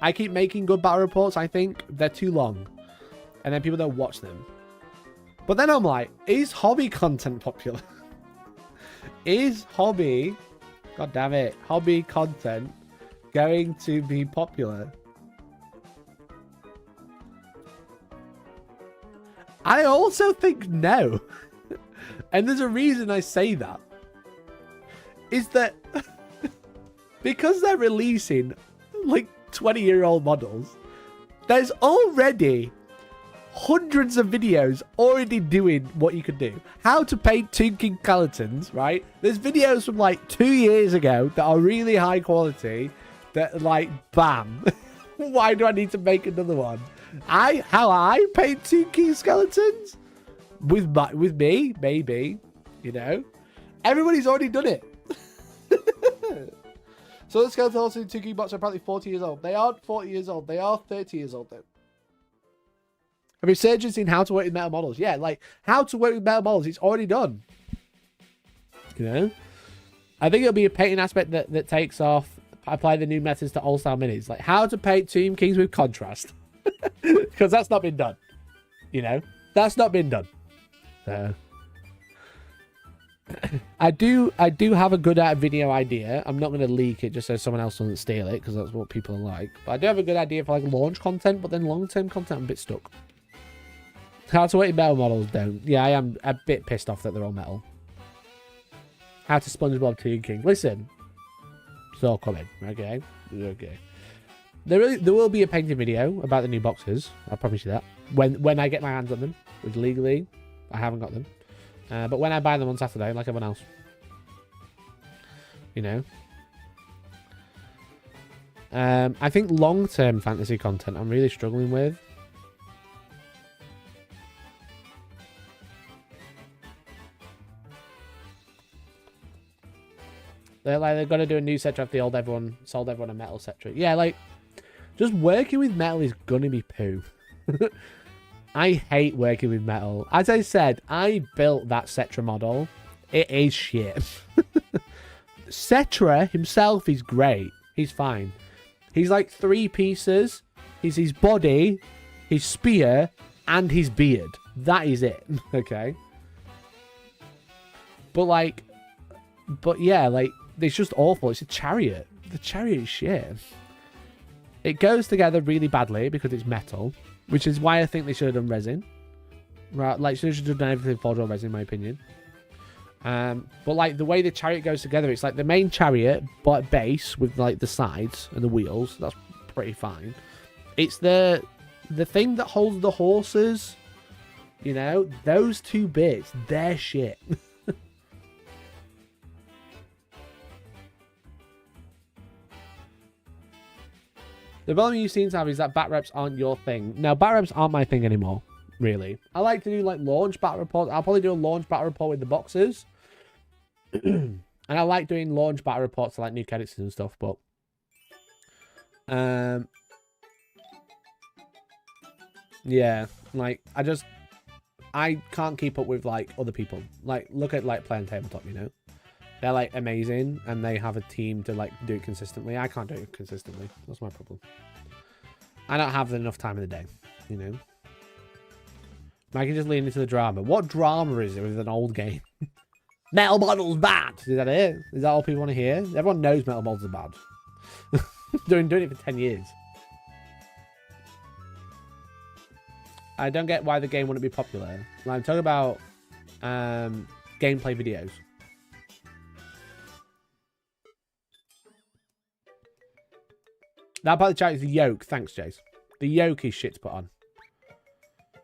I keep making good battle reports. I think they're too long, and then people don't watch them. But then I'm like, is hobby content popular? Is hobby, god damn it, hobby content going to be popular? I also think no. And there's a reason I say that. Is that because they're releasing like 20-year-old models, there's already hundreds of videos already doing what you could do. How to paint Tomb King skeletons, right? There's videos from like 2 years ago that are really high quality that like, bam. Why do I need to make another one? How I paint Tomb King skeletons? With me, maybe, you know? Everybody's already done it. So the skeletons in Tomb King bots are probably 40 years old. They aren't 40 years old. They are 30 years old, though. A resurgence in how to work with metal models. Yeah, like, how to work with metal models, it's already done. You know? I think it'll be a painting aspect that takes off. Apply the new methods to all-style minis. Like, how to paint Tomb Kings with contrast. Because that's not been done. You know? That's not been done. So... I do have a good video idea. I'm not going to leak it just so someone else doesn't steal it, because that's what people are like. But I do have a good idea for like launch content, but then long-term content I'm a bit stuck. How to work with metal models don't. Yeah, I am a bit pissed off that they're all metal. How to SpongeBob Tomb King. Listen, it's all coming. Okay, okay. There will be a painting video about the new boxes. I promise you that. When I get my hands on them, which legally I haven't got them. But when I buy them on Saturday, like everyone else. You know. I think long-term fantasy content I'm really struggling with. They're going to do a new Cetra after the sold everyone a metal Cetra. Yeah, like, just working with metal is going to be poo. I hate working with metal. As I said, I built that Cetra model. It is shit. Cetra himself is great. He's fine. He's like 3 pieces. He's his body, his spear, and his beard. That is it. Okay? But yeah, like, it's just awful. It's a chariot. The chariot is shit. It goes together really badly because it's metal. Which is why I think they should have done resin. Right, like, should have done everything for draw resin, in my opinion. But, like, the way the chariot goes together, it's like the main chariot, but base with, like, the sides and the wheels. That's pretty fine. It's the thing that holds the horses, you know? Those 2 bits, they're shit. The problem you seem to have is that bat reps aren't your thing. No, bat reps aren't my thing anymore, really. I like to do, like, launch bat reports. I'll probably do a launch bat report with the boxes. And I like doing launch bat reports to, like, new characters and stuff, but... yeah, like, I can't keep up with, like, other people. Like, look at, like, playing tabletop, you know? They're, like, amazing, and they have a team to, like, do it consistently. I can't do it consistently. That's my problem. I don't have enough time in the day, you know? I can just lean into the drama. What drama is it with an old game? Metal models bad! Is that it? Is that all people want to hear? Everyone knows metal models are bad. They've been doing it for 10 years. I don't get why the game wouldn't be popular. Like, I'm talking about gameplay videos. That part of the chat is the yoke. Thanks, Jace. The yoke is shit to put on.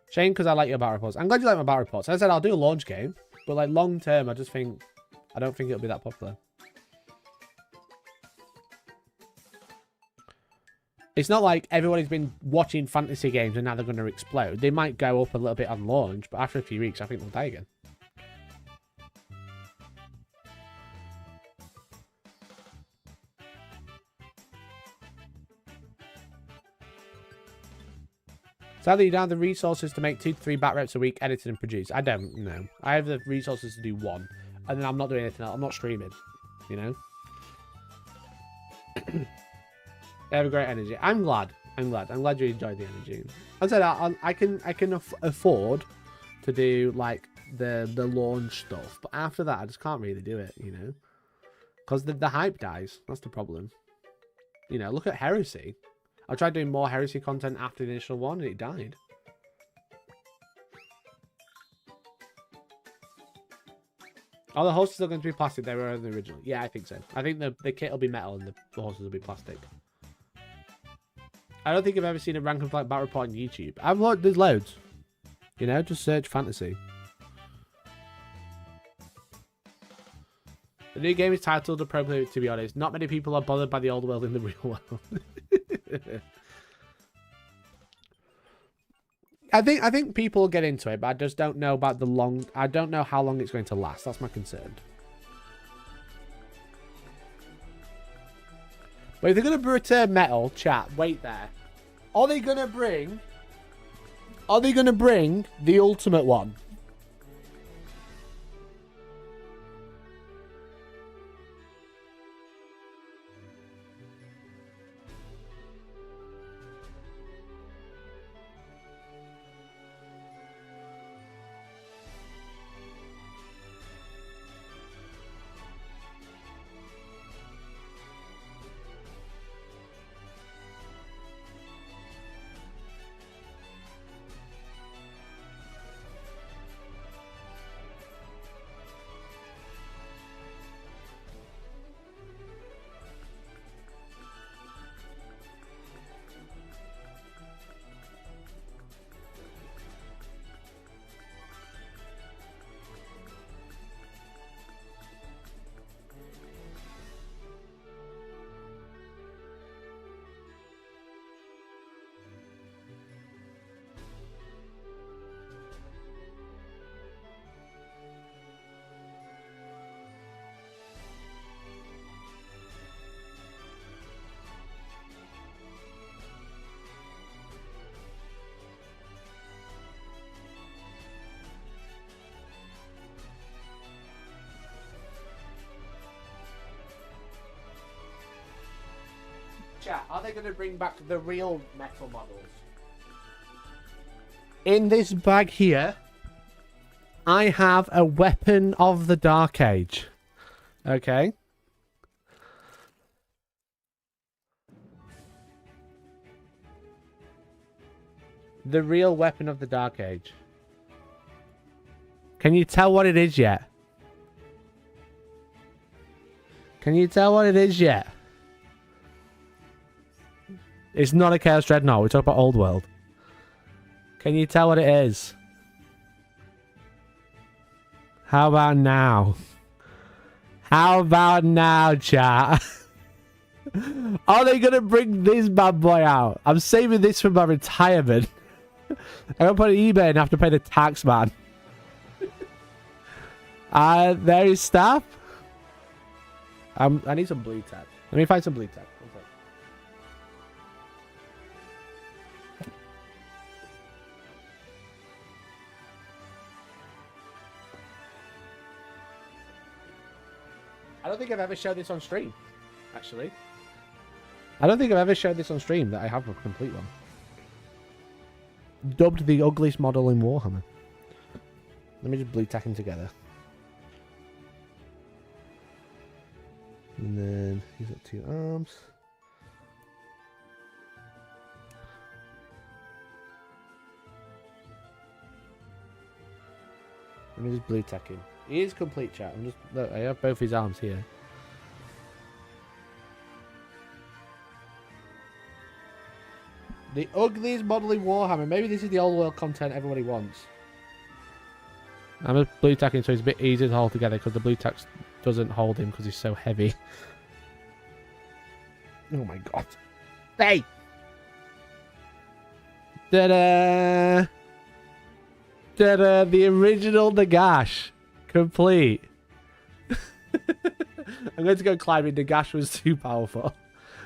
Shame, because I like your battle reports. I'm glad you like my battle reports. As I said, I'll do a launch game, but like long term, I don't think it'll be that popular. It's not like everybody's been watching fantasy games and now they're going to explode. They might go up a little bit on launch, but after a few weeks, I think they'll die again. Sadly, you don't have the resources to make 2 to 3 bat reps a week, edited and produced. I don't know. I have the resources to do 1, and then I'm not doing anything else. I'm not streaming, you know? They have a great energy. I'm glad. I'm glad you enjoyed the energy. As I said, I can afford to do like the launch stuff, but after that, I just can't really do it, you know? Because the hype dies. That's the problem. You know, look at Heresy. I tried doing more Heresy content after the initial one, and it died. Are the horses still going to be plastic? They were in the original. Yeah, I think so. I think the kit will be metal and the horses will be plastic. I don't think I've ever seen a rank and flight battle report on YouTube. There's loads. You know, just search fantasy. The new game is titled appropriately, to be honest. Not many people are bothered by the old world in the real world. I think people will get into it, but I just don't know about I don't know how long it's going to last. That's my concern. But if they're going to return metal, chat, wait there. Are they going to bring the ultimate one? Chat, are they going to bring back the real metal models? In this bag here, I have a weapon of the Dark Age. Okay. The real weapon of the Dark Age. Can you tell what it is yet? Can you tell what it is yet? It's not a Chaos Dreadnought. We're talking about Old World. Can you tell what it is? How about now? How about now, chat? Are they going to bring this bad boy out? I'm saving this for my retirement. I'm going to put it on eBay and have to pay the tax man. There is stuff. I need some blue tack. Let me find some blue tack. I don't think I've ever showed this on stream, actually. I don't think I've ever showed this on stream that I have a complete one. Dubbed the ugliest model in Warhammer. Let me just blue tack them together. And then he's got 2 arms. Let me just blue tack him. He is complete, chat. Look, I have both his arms here. The ugliest model in Warhammer. Maybe this is the old world content everybody wants. I'm a blue tacking, so it's a bit easier to hold together because the blue tack doesn't hold him because he's so heavy. Oh my god. Hey! Ta-da! Ta-da! The original Nagash. Complete. I'm going to go climbing. Nagash was too powerful.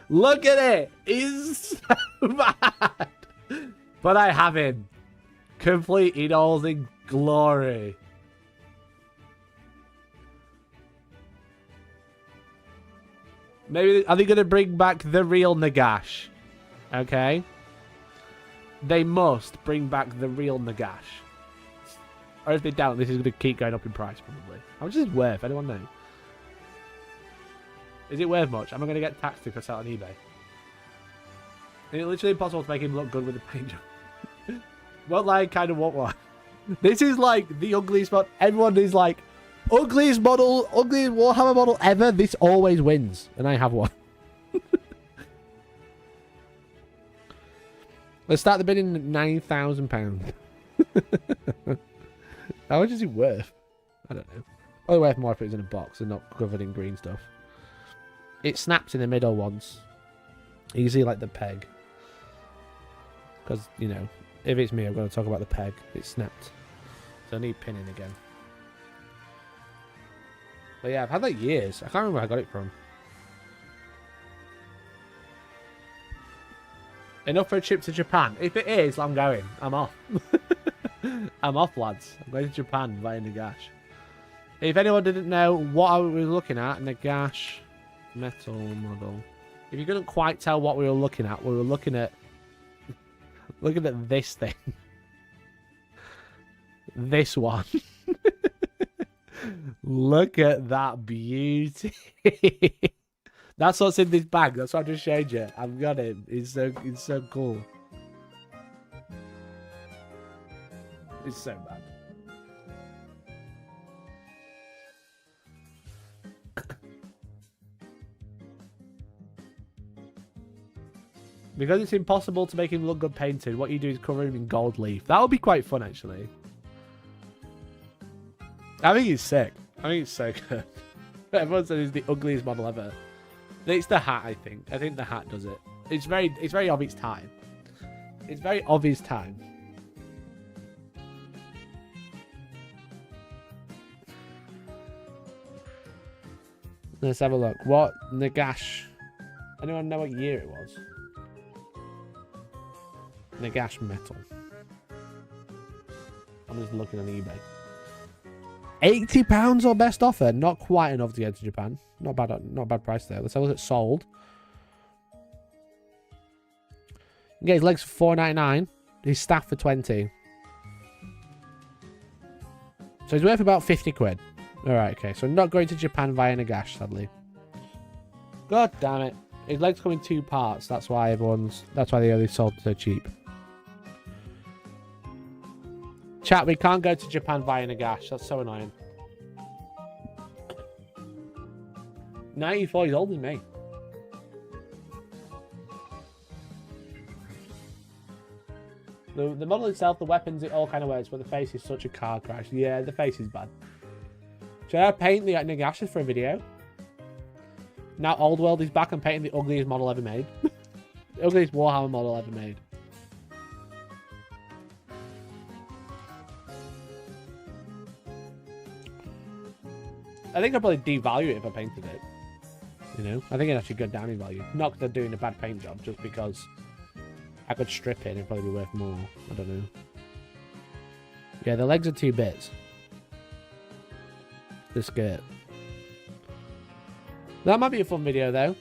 Look at it! He's so bad! But I have him. Complete in all the glory. Maybe, are they going to bring back the real Nagash? Okay. They must bring back the real Nagash. Or if they don't, this is going to keep going up in price, probably. How much is it worth? Anyone know? Is it worth much? Am I going to get taxed if I sell it on eBay? It's literally impossible to make him look good with the paint job. What, like, kind of what one? This is like the ugliest model. Everyone is like, ugliest Warhammer model ever. This always wins. And I have one. Let's start the bidding at £9,000. How much is it worth? I don't know. Probably worth more if it was in a box and not covered in green stuff. It snaps in the middle once. You see, like, the peg. Because, you know, if it's me, I'm going to talk about the peg. It snapped. So I need pinning again. But yeah, I've had that years. I can't remember where I got it from. Enough for a trip to Japan. If it is, I'm going. I'm off. I'm off, lads. I'm going to Japan via Nagash. If anyone didn't know what I was looking at, Nagash metal model. If you couldn't quite tell what we were looking at this thing. This one. Look at that beauty. That's what's in this bag. That's what I just showed you. I've got it. It's so cool. It's so bad. Because it's impossible to make him look good painted, what you do is cover him in gold leaf. That would be quite fun, actually. I think he's sick. I think it's so good. Everyone says he's the ugliest model ever. It's the hat, I think. I think the hat does it. It's very of its time. It's very of its time. Let's have a look. What Nagash? Anyone know what year it was? Nagash metal. I'm just looking on eBay. £80 or best offer. Not quite enough to get to Japan. Not bad price there. Let's have a look at sold. You get his legs for £4.99. His staff for £20. So he's worth about 50 quid. Alright, okay. So not going to Japan via Nagash, sadly. God damn it. His legs come in two parts. That's why they only sold so cheap. Chat, we can't go to Japan via Nagash. That's so annoying. 94, he's older than me. The model itself, the weapons, it all kind of works, but the face is such a car crash. Yeah, the face is bad. Should I paint the Nagashes for a video? Now Old World is back and painting the ugliest model ever made. The ugliest Warhammer model ever made. I think I'd probably devalue it if I painted it. You know? I think it'd actually go down in value. Not because I'm doing a bad paint job, just because I could strip it and it'd probably be worth more. I don't know. Yeah, the legs are 2 bits. The skirt. That might be a fun video, though.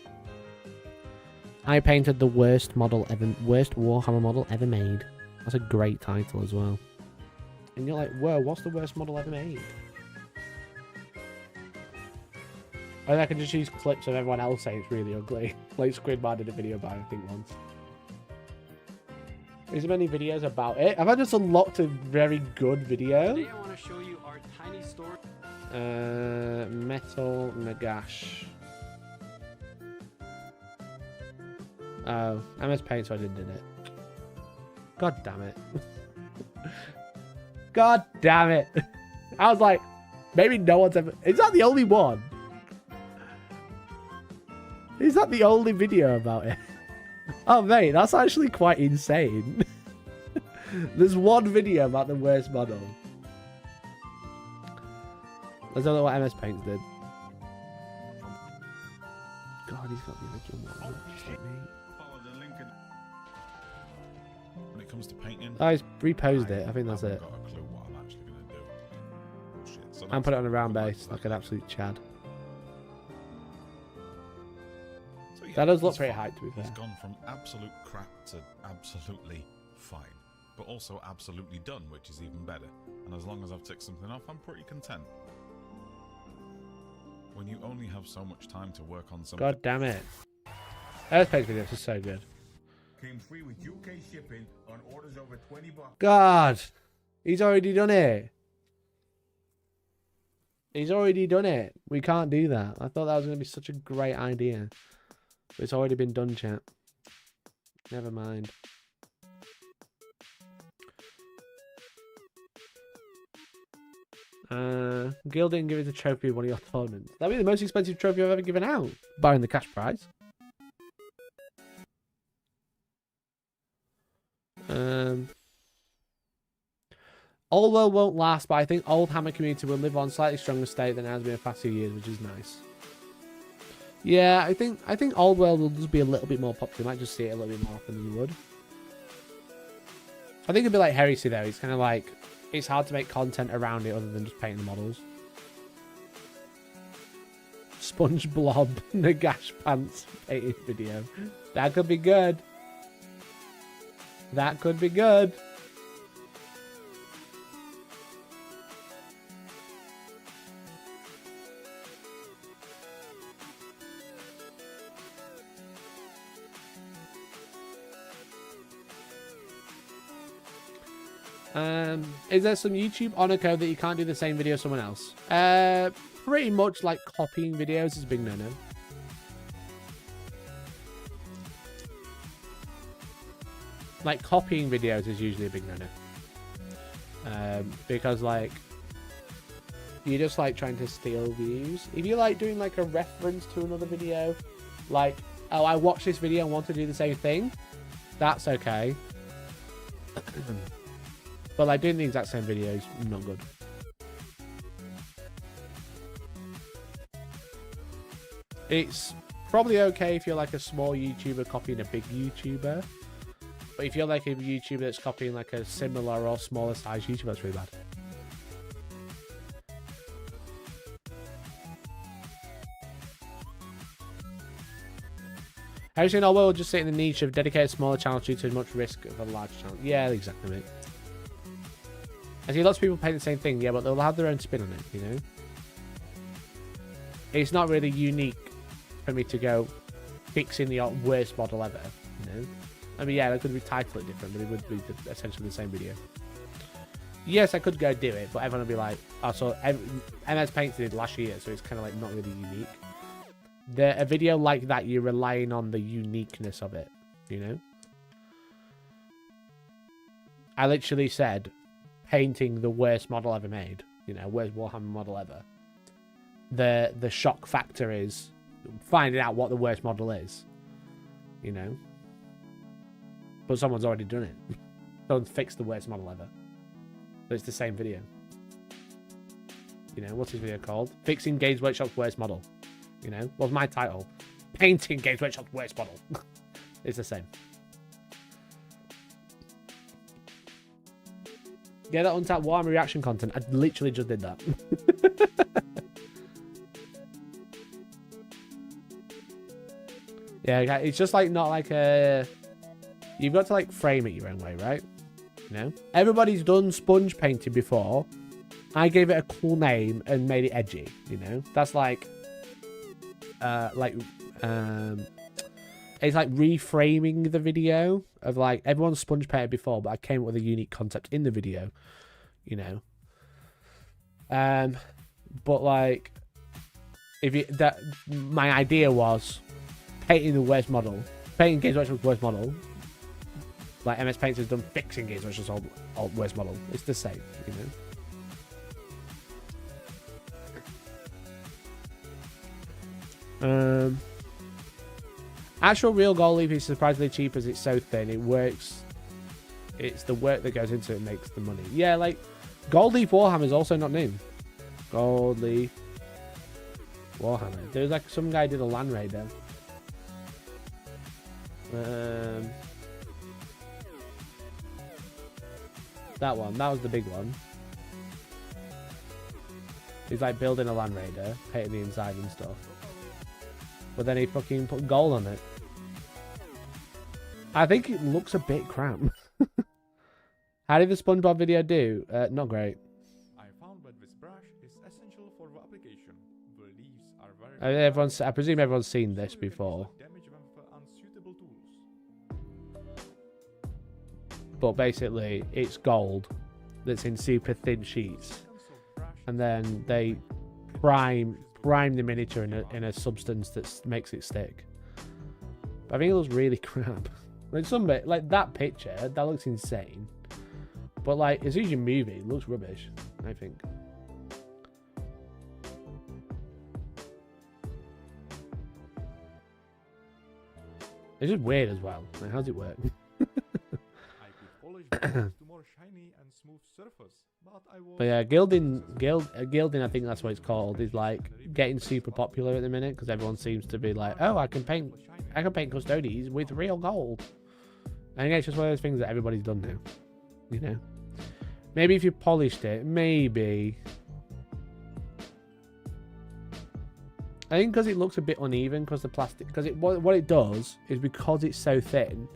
I painted the worst Warhammer model ever made. That's a great title as well. And you're like, whoa, what's the worst model ever made? Or I can just use clips of everyone else saying it's really ugly. Like Squidman did a video about it, I think, once. Is there many videos about it? Have I just unlocked a very good video? Today I want to show you our tiny store. Metal Nagash. Oh, MS Paint, so I did it. God damn it. God damn it. I was like, maybe no one's ever... Is that the only one? Is that the only video about it? Oh, mate, that's actually quite insane. There's one video about the worst model. Let's know what MS Paint did. God, he's got the original one, just like me. When it comes to painting, Oh, he's reposed it. I think that's it. I've got a clue what I'm actually going to do. Bullshit. So And that's put it on a round cool, base, like an absolute Chad. So yeah, That does look he's pretty fine. hyped, to be He's fair. gone from absolute crap to absolutely fine, but also absolutely done, which is even better. And as long as I've ticked something off, I'm pretty content. When you only have so much time to work on something. God damn it. MS Paint's videos are so good. Came free with UK shipping on orders over 20 bucks. God, he's already done it. He's already done it. We can't do that. I thought that was going to be such a great idea. But it's already been done, chat. Never mind. Gil didn't give it a trophy of one of your tournaments. That'd be the most expensive trophy I've ever given out, barring the cash prize. Old World won't last, but I think Old Hammer community will live on slightly stronger state than it has been in the past few years, which is nice. Yeah, I think Old World will just be a little bit more popular. You might just see it a little bit more often than you would. I think it'd be like Heresy though. It's kind of like it's hard to make content around it other than just painting the models. Sponge Blob Nagash Pants painting video. That could be good. That could be good. Is there some YouTube honor code that you can't do the same video as someone else? Pretty much like copying videos is a big no-no. Like copying videos is usually a big no-no. Because like you're just like trying to steal views. If you're like doing like a reference to another video, like, oh, I watched this video and want to do the same thing, that's okay. But like doing the exact same video is not good. It's probably okay if you're like a small YouTuber copying a big YouTuber. But if you're like a YouTuber that's copying like a similar or smaller size YouTuber, that's really bad. Have you seen our world just sit in the niche of dedicated smaller channels due to much risk of a large channel? Yeah, exactly, mate. I see lots of people paint the same thing, yeah, but they'll have their own spin on it, you know? It's not really unique for me to go fixing the worst model ever, you know? I mean, yeah, I could retitle it different, but it would be essentially the same video. Yes, I could go do it, but everyone would be like, oh, so MS Paint did it last year, so it's kind of like not really unique. A video like that, you're relying on the uniqueness of it, you know? I literally said, painting the worst model ever made, you know, worst Warhammer model ever. The shock factor is finding out what the worst model is, you know? But someone's already done it. Someone's fixed the worst model ever. But it's the same video. You know, what's his video called? Fixing Games Workshop's worst model. You know, what's my title? Painting Games Workshop's worst model. It's the same. Yeah, that untapped Warhammer reaction content. I literally just did that. Yeah, it's just like not like a... You've got to like frame it your own way, right? You know? Everybody's done sponge painting before. I gave it a cool name and made it edgy, you know? That's like... it's like reframing the video of like everyone's sponge painted before, but I came up with a unique concept in the video, you know. But like, my idea was painting the worst model, painting Games Workshop's worst model, like MS Paint has done fixing it, so it's just old worst model. It's the same, you know. Actual real gold leaf is surprisingly cheap as it's so thin. It works. It's the work that goes into it makes the money. Yeah, like Gold Leaf Warhammer is also not new. Gold Leaf Warhammer. There's like some guy did a Land Raider. That one. That was the big one. He's like building a Land Raider, painting the inside and stuff. But then he fucking put gold on it. I think it looks a bit crap. How did the SpongeBob video do? Not great. I found that this brush is essential for the application. The leaves are very I presume everyone's seen this before. damage them for unsuitable tools. But basically, it's gold that's in super thin sheets. And then they prime the miniature in a substance that makes it stick. But I think it looks really crap. Like some bit, like that picture, that looks insane. But like as soon as you move it, it looks rubbish, I think. It's just weird as well. Like, how does it work? I could polish the brush to more shiny and smooth surface, but I was But yeah, gilding, I think that's what it's called, is like getting super popular at the minute because everyone seems to be like, oh, I can paint custodies with real gold. I think it's just one of those things that everybody's done now, you know. Maybe if you polished it, maybe. I think because it looks a bit uneven because the plastic, because what it does is because it's so thin,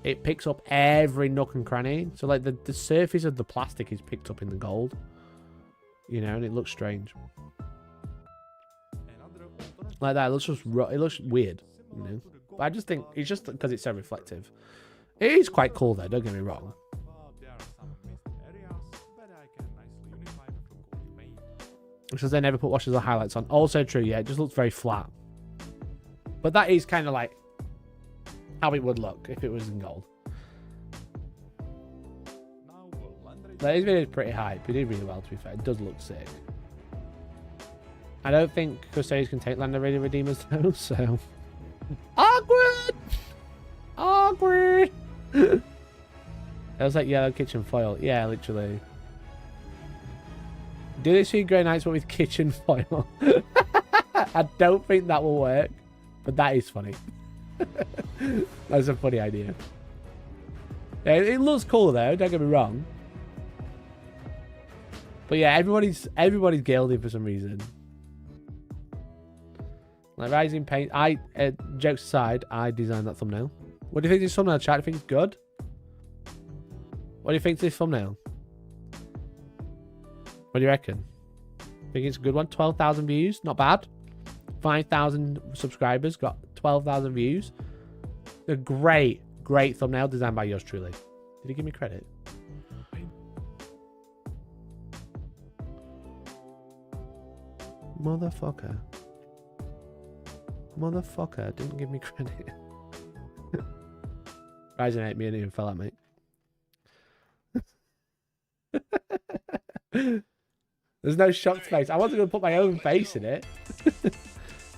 it picks up every nook and cranny. So like the surface of the plastic is picked up in the gold, you know, and it looks strange. Like that, it looks just it looks weird, you know. But I just think it's just because it's so reflective. It is quite cool though. Don't get me wrong. there are some missed areas, but I can nicely unify them from gold paint. Which says they never put washes or highlights on. Also true, yeah. It just looks very flat. But that is kind of like how it would look if it was in gold. Now we'll land right Like, his video is pretty hype. He did really well, to be fair. It does look sick. I don't think Custodians can take Land Raider Redeemers though, so... Awkward! Awkward! It was like yellow kitchen foil. Yeah, literally. Do this for Grey Knights but with kitchen foil. I don't think that will work, but that is funny. That's a funny idea. Yeah, it looks cool though, don't get me wrong. But yeah, everybody's gilding for some reason. Like Rising Paint, jokes aside, I designed that thumbnail. What do you think of this thumbnail, chat? Do you think it's good? What do you think of this thumbnail? What do you reckon? Think it's a good one? 12,000 views, not bad. 5,000 subscribers, got 12,000 views. A great thumbnail designed by yours truly. Did he give me credit? Motherfucker. Motherfucker didn't give me credit. Ryzen 8 me and even fell out, mate. There's no shocked face. I wasn't going to put my own face in it.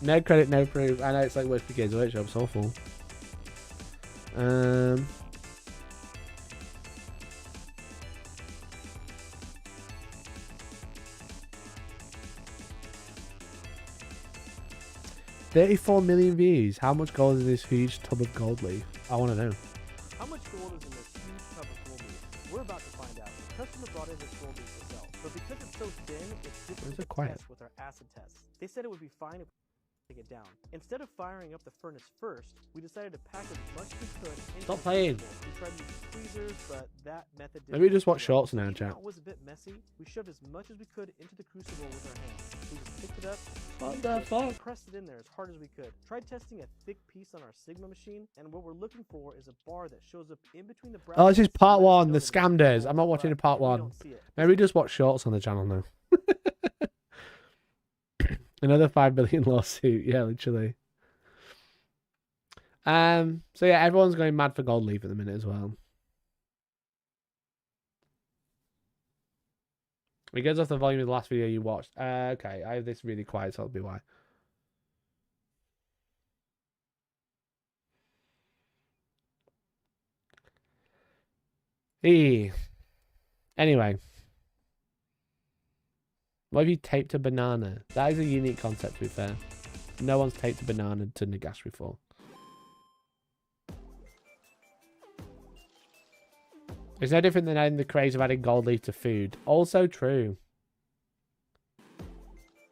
No credit, no proof. I know it's like worse for Games Workshop. It's awful. $34 million views. How much gold is in this huge tub of gold leaf? I want to know. How much gold is in this huge tub of gold leaf? We're about to find out. The customer brought in this gold leaf to sell, but because it's so thin, it's difficult it to quiet? test with our acid tests. They said it would be fine if we take it down. Instead of firing up the furnace first, we decided to pack as much as we could into Stop the playing. crucible. We tried using freezers, but that method didn't Maybe just work watch too well. shorts now, Even chat. though it was a bit messy. We shoved as much as we could into the crucible with our hands. We just picked it up, What the fuck? pressed it in there as hard as we could. Tried testing a thick piece on our Sigma machine, and what we're looking for is a bar that shows up in between the Oh, this is brackets part and lets us one. know The that scam it's days. gold, I'm not watching but the part we one. don't see it. Maybe just watch shorts on the channel now. Another 5 billion lawsuit. Yeah, literally. So yeah, everyone's going mad for gold leaf at the minute as well. It goes off the volume of the last video you watched. Okay, I have this really quiet, so that'll be why. Anyway. What have you taped a banana? That is a unique concept, to be fair. No one's taped a banana to Nagash before. It's no different than adding the craze of adding gold leaf to food. Also true.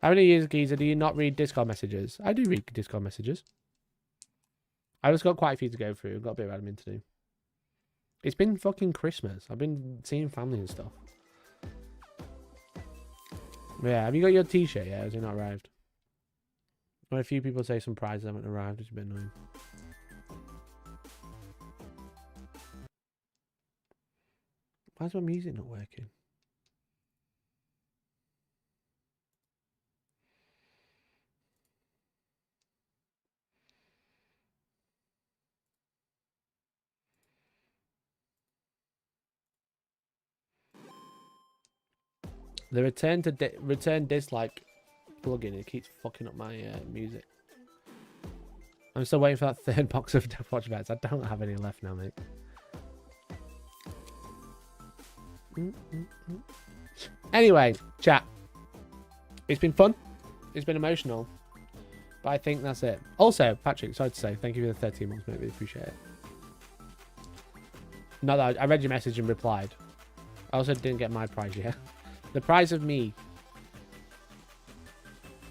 How many years, Geezer, do you not read Discord messages? I do read Discord messages. I've just got quite a few to go through. I've got a bit of admin to do. It's been fucking Christmas. I've been seeing family and stuff. Yeah, have you got your t-shirt yet? Has it not arrived? Well, a few people say some prizes haven't arrived, which is a bit annoying. Why is my music not working? The return dislike plugin, it keeps fucking up my music. I'm still waiting for that third box of Death Watch bets. I don't have any left now, mate. Anyway, chat. It's been fun. It's been emotional. But I think that's it. Also, Patrick, sorry to say, thank you for the 13 months, mate. Really appreciate it. Not that I read your message and replied. I also didn't get my prize yet. The prize of me.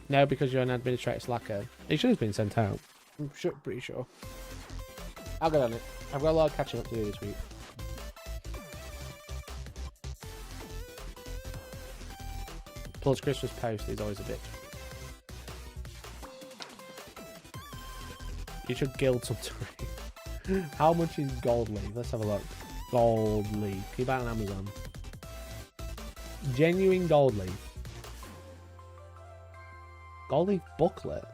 No, because you're an administrator slacker. It should have been sent out. I'm pretty sure. I'll get on it. I've got a lot of catching up to do this week. Plus, Christmas post is always a bitch. You should guild some terrain. How much is gold leaf? Let's have a look. Gold leaf. Can you buy it on Amazon? Genuine gold leaf. Gold leaf booklet.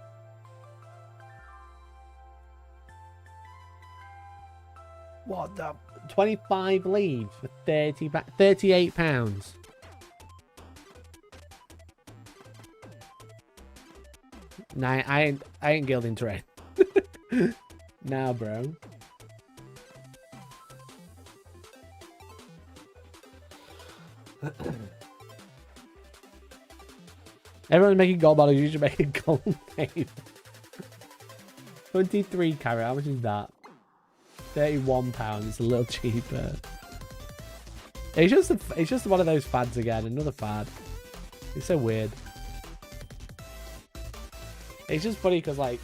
What the? 25 leaves for 38 pounds. Nah, I ain't guilding terrain. Nah, bro. Everyone's making gold bottles. You should make a gold name. 23 carat. How much is that? £31. It's a little cheaper. It's just one of those fads again. Another fad. It's so weird. It's just funny because like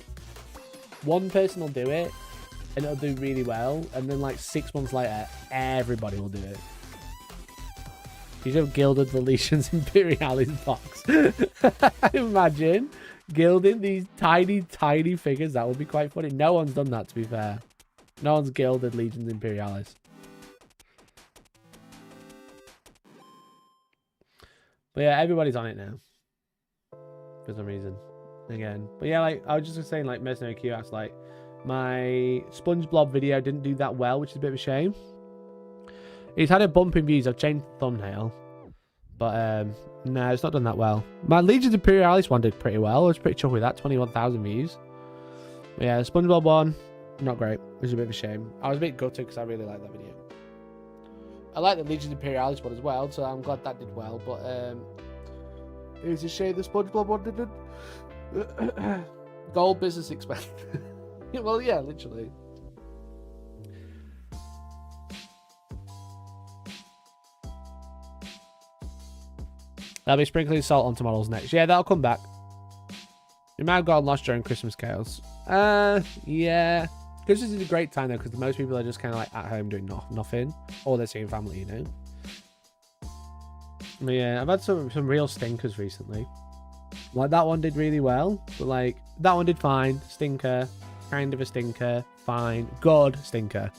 one person will do it and it'll do really well, and then like 6 months later, everybody will do it. You should have gilded the Legions Imperialis box. Imagine gilding these tiny, tiny figures. That would be quite funny. No one's done that, to be fair. No one's gilded Legions Imperialis. But yeah, everybody's on it now. For some reason. Again. But yeah, like, I was just saying, like, Mercenary Q asked, like, my Sponge Blob video didn't do that well, which is a bit of a shame. It's had a bump in views. I've changed the thumbnail. But, no, it's not done that well. My Legions Imperialis one did pretty well. I was pretty chuffed with that. 21,000 views. But yeah, the SpongeBob one, not great. It was a bit of a shame. I was a bit gutted because I really liked that video. I like the Legions Imperialis one as well, so I'm glad that did well. But, it was a shame the SpongeBob one didn't. Gold business expense. Well, yeah, literally. They'll be sprinkling salt onto models next. Yeah, that'll come back. We might have gotten lost during Christmas chaos. Yeah. Christmas is a great time though, because most people are just kind of like at home doing nothing, or they're seeing family, you know. But yeah, I've had some real stinkers recently. Like that one did really well, but like that one did fine. Stinker, kind of a stinker, fine, good stinker.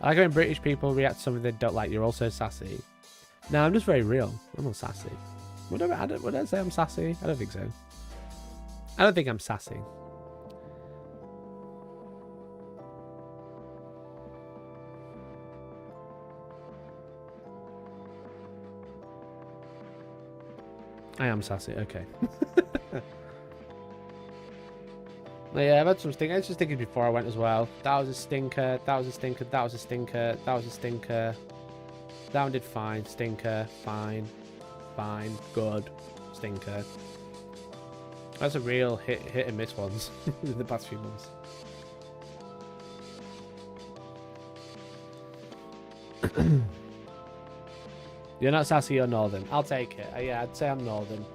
I like when British people react to something they don't like. You're also sassy. No, I'm just very real. I'm not sassy. Would I say I'm sassy? I don't think so. I don't think I'm sassy. I am sassy, okay. Yeah, I've had some stinkers. I was just thinking before I went as well. That was a stinker, that was a stinker, that was a stinker, that was a stinker. That one did fine, stinker, fine, fine, good, stinker. That's a real hit and miss ones in the past few months. You're not sassy, you're northern. I'll take it. Yeah, I'd say I'm northern.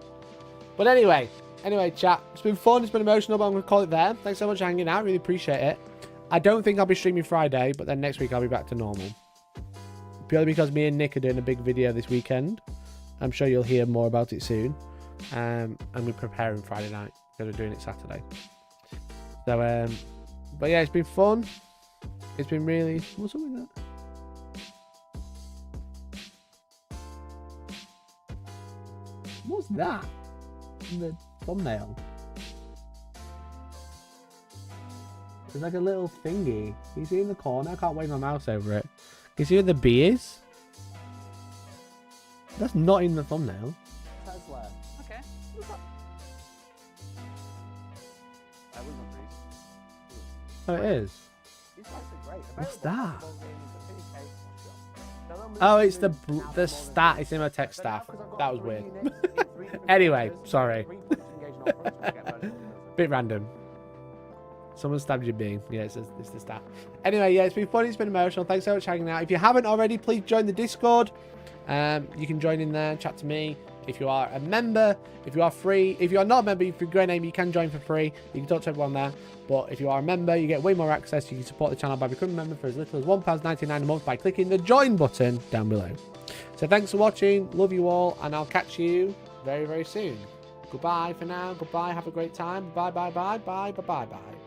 But anyway, chat. It's been fun. It's been emotional, but I'm going to call it there. Thanks so much for hanging out. Really appreciate it. I don't think I'll be streaming Friday, but then next week I'll be back to normal. Purely because me and Nick are doing a big video this weekend. I'm sure you'll hear more about it soon. And we're preparing Friday night because we're doing it Saturday. So, but yeah, it's been fun. It's been really... What's up with that? What's that in the thumbnail? There's like a little thingy. Can you see in the corner? I can't wave my mouse over it. Can you see where the bee is? That's not in the thumbnail. Tesla. Okay. Oh, it is. These guys are great. What's that? Available on Oh, it's the stat. It's in my tech staff. That was weird. Anyway, sorry. Bit random. Someone stabbed your beam. Yeah, it's the stat. Anyway, yeah, it's been funny. It's been emotional. Thanks so much for hanging out. If you haven't already, please join the Discord. You can join in there, chat to me. If you are a member, if you are free, if you are not a member, if you're a great name, you can join for free. You can talk to everyone there. But if you are a member, you get way more access. You can support the channel by becoming a member for as little as £1.99 a month by clicking the join button down below. So thanks for watching. Love you all, and I'll catch you very, very soon. Goodbye for now. Goodbye. Have a great time. Bye, bye, bye, bye, bye, bye, bye.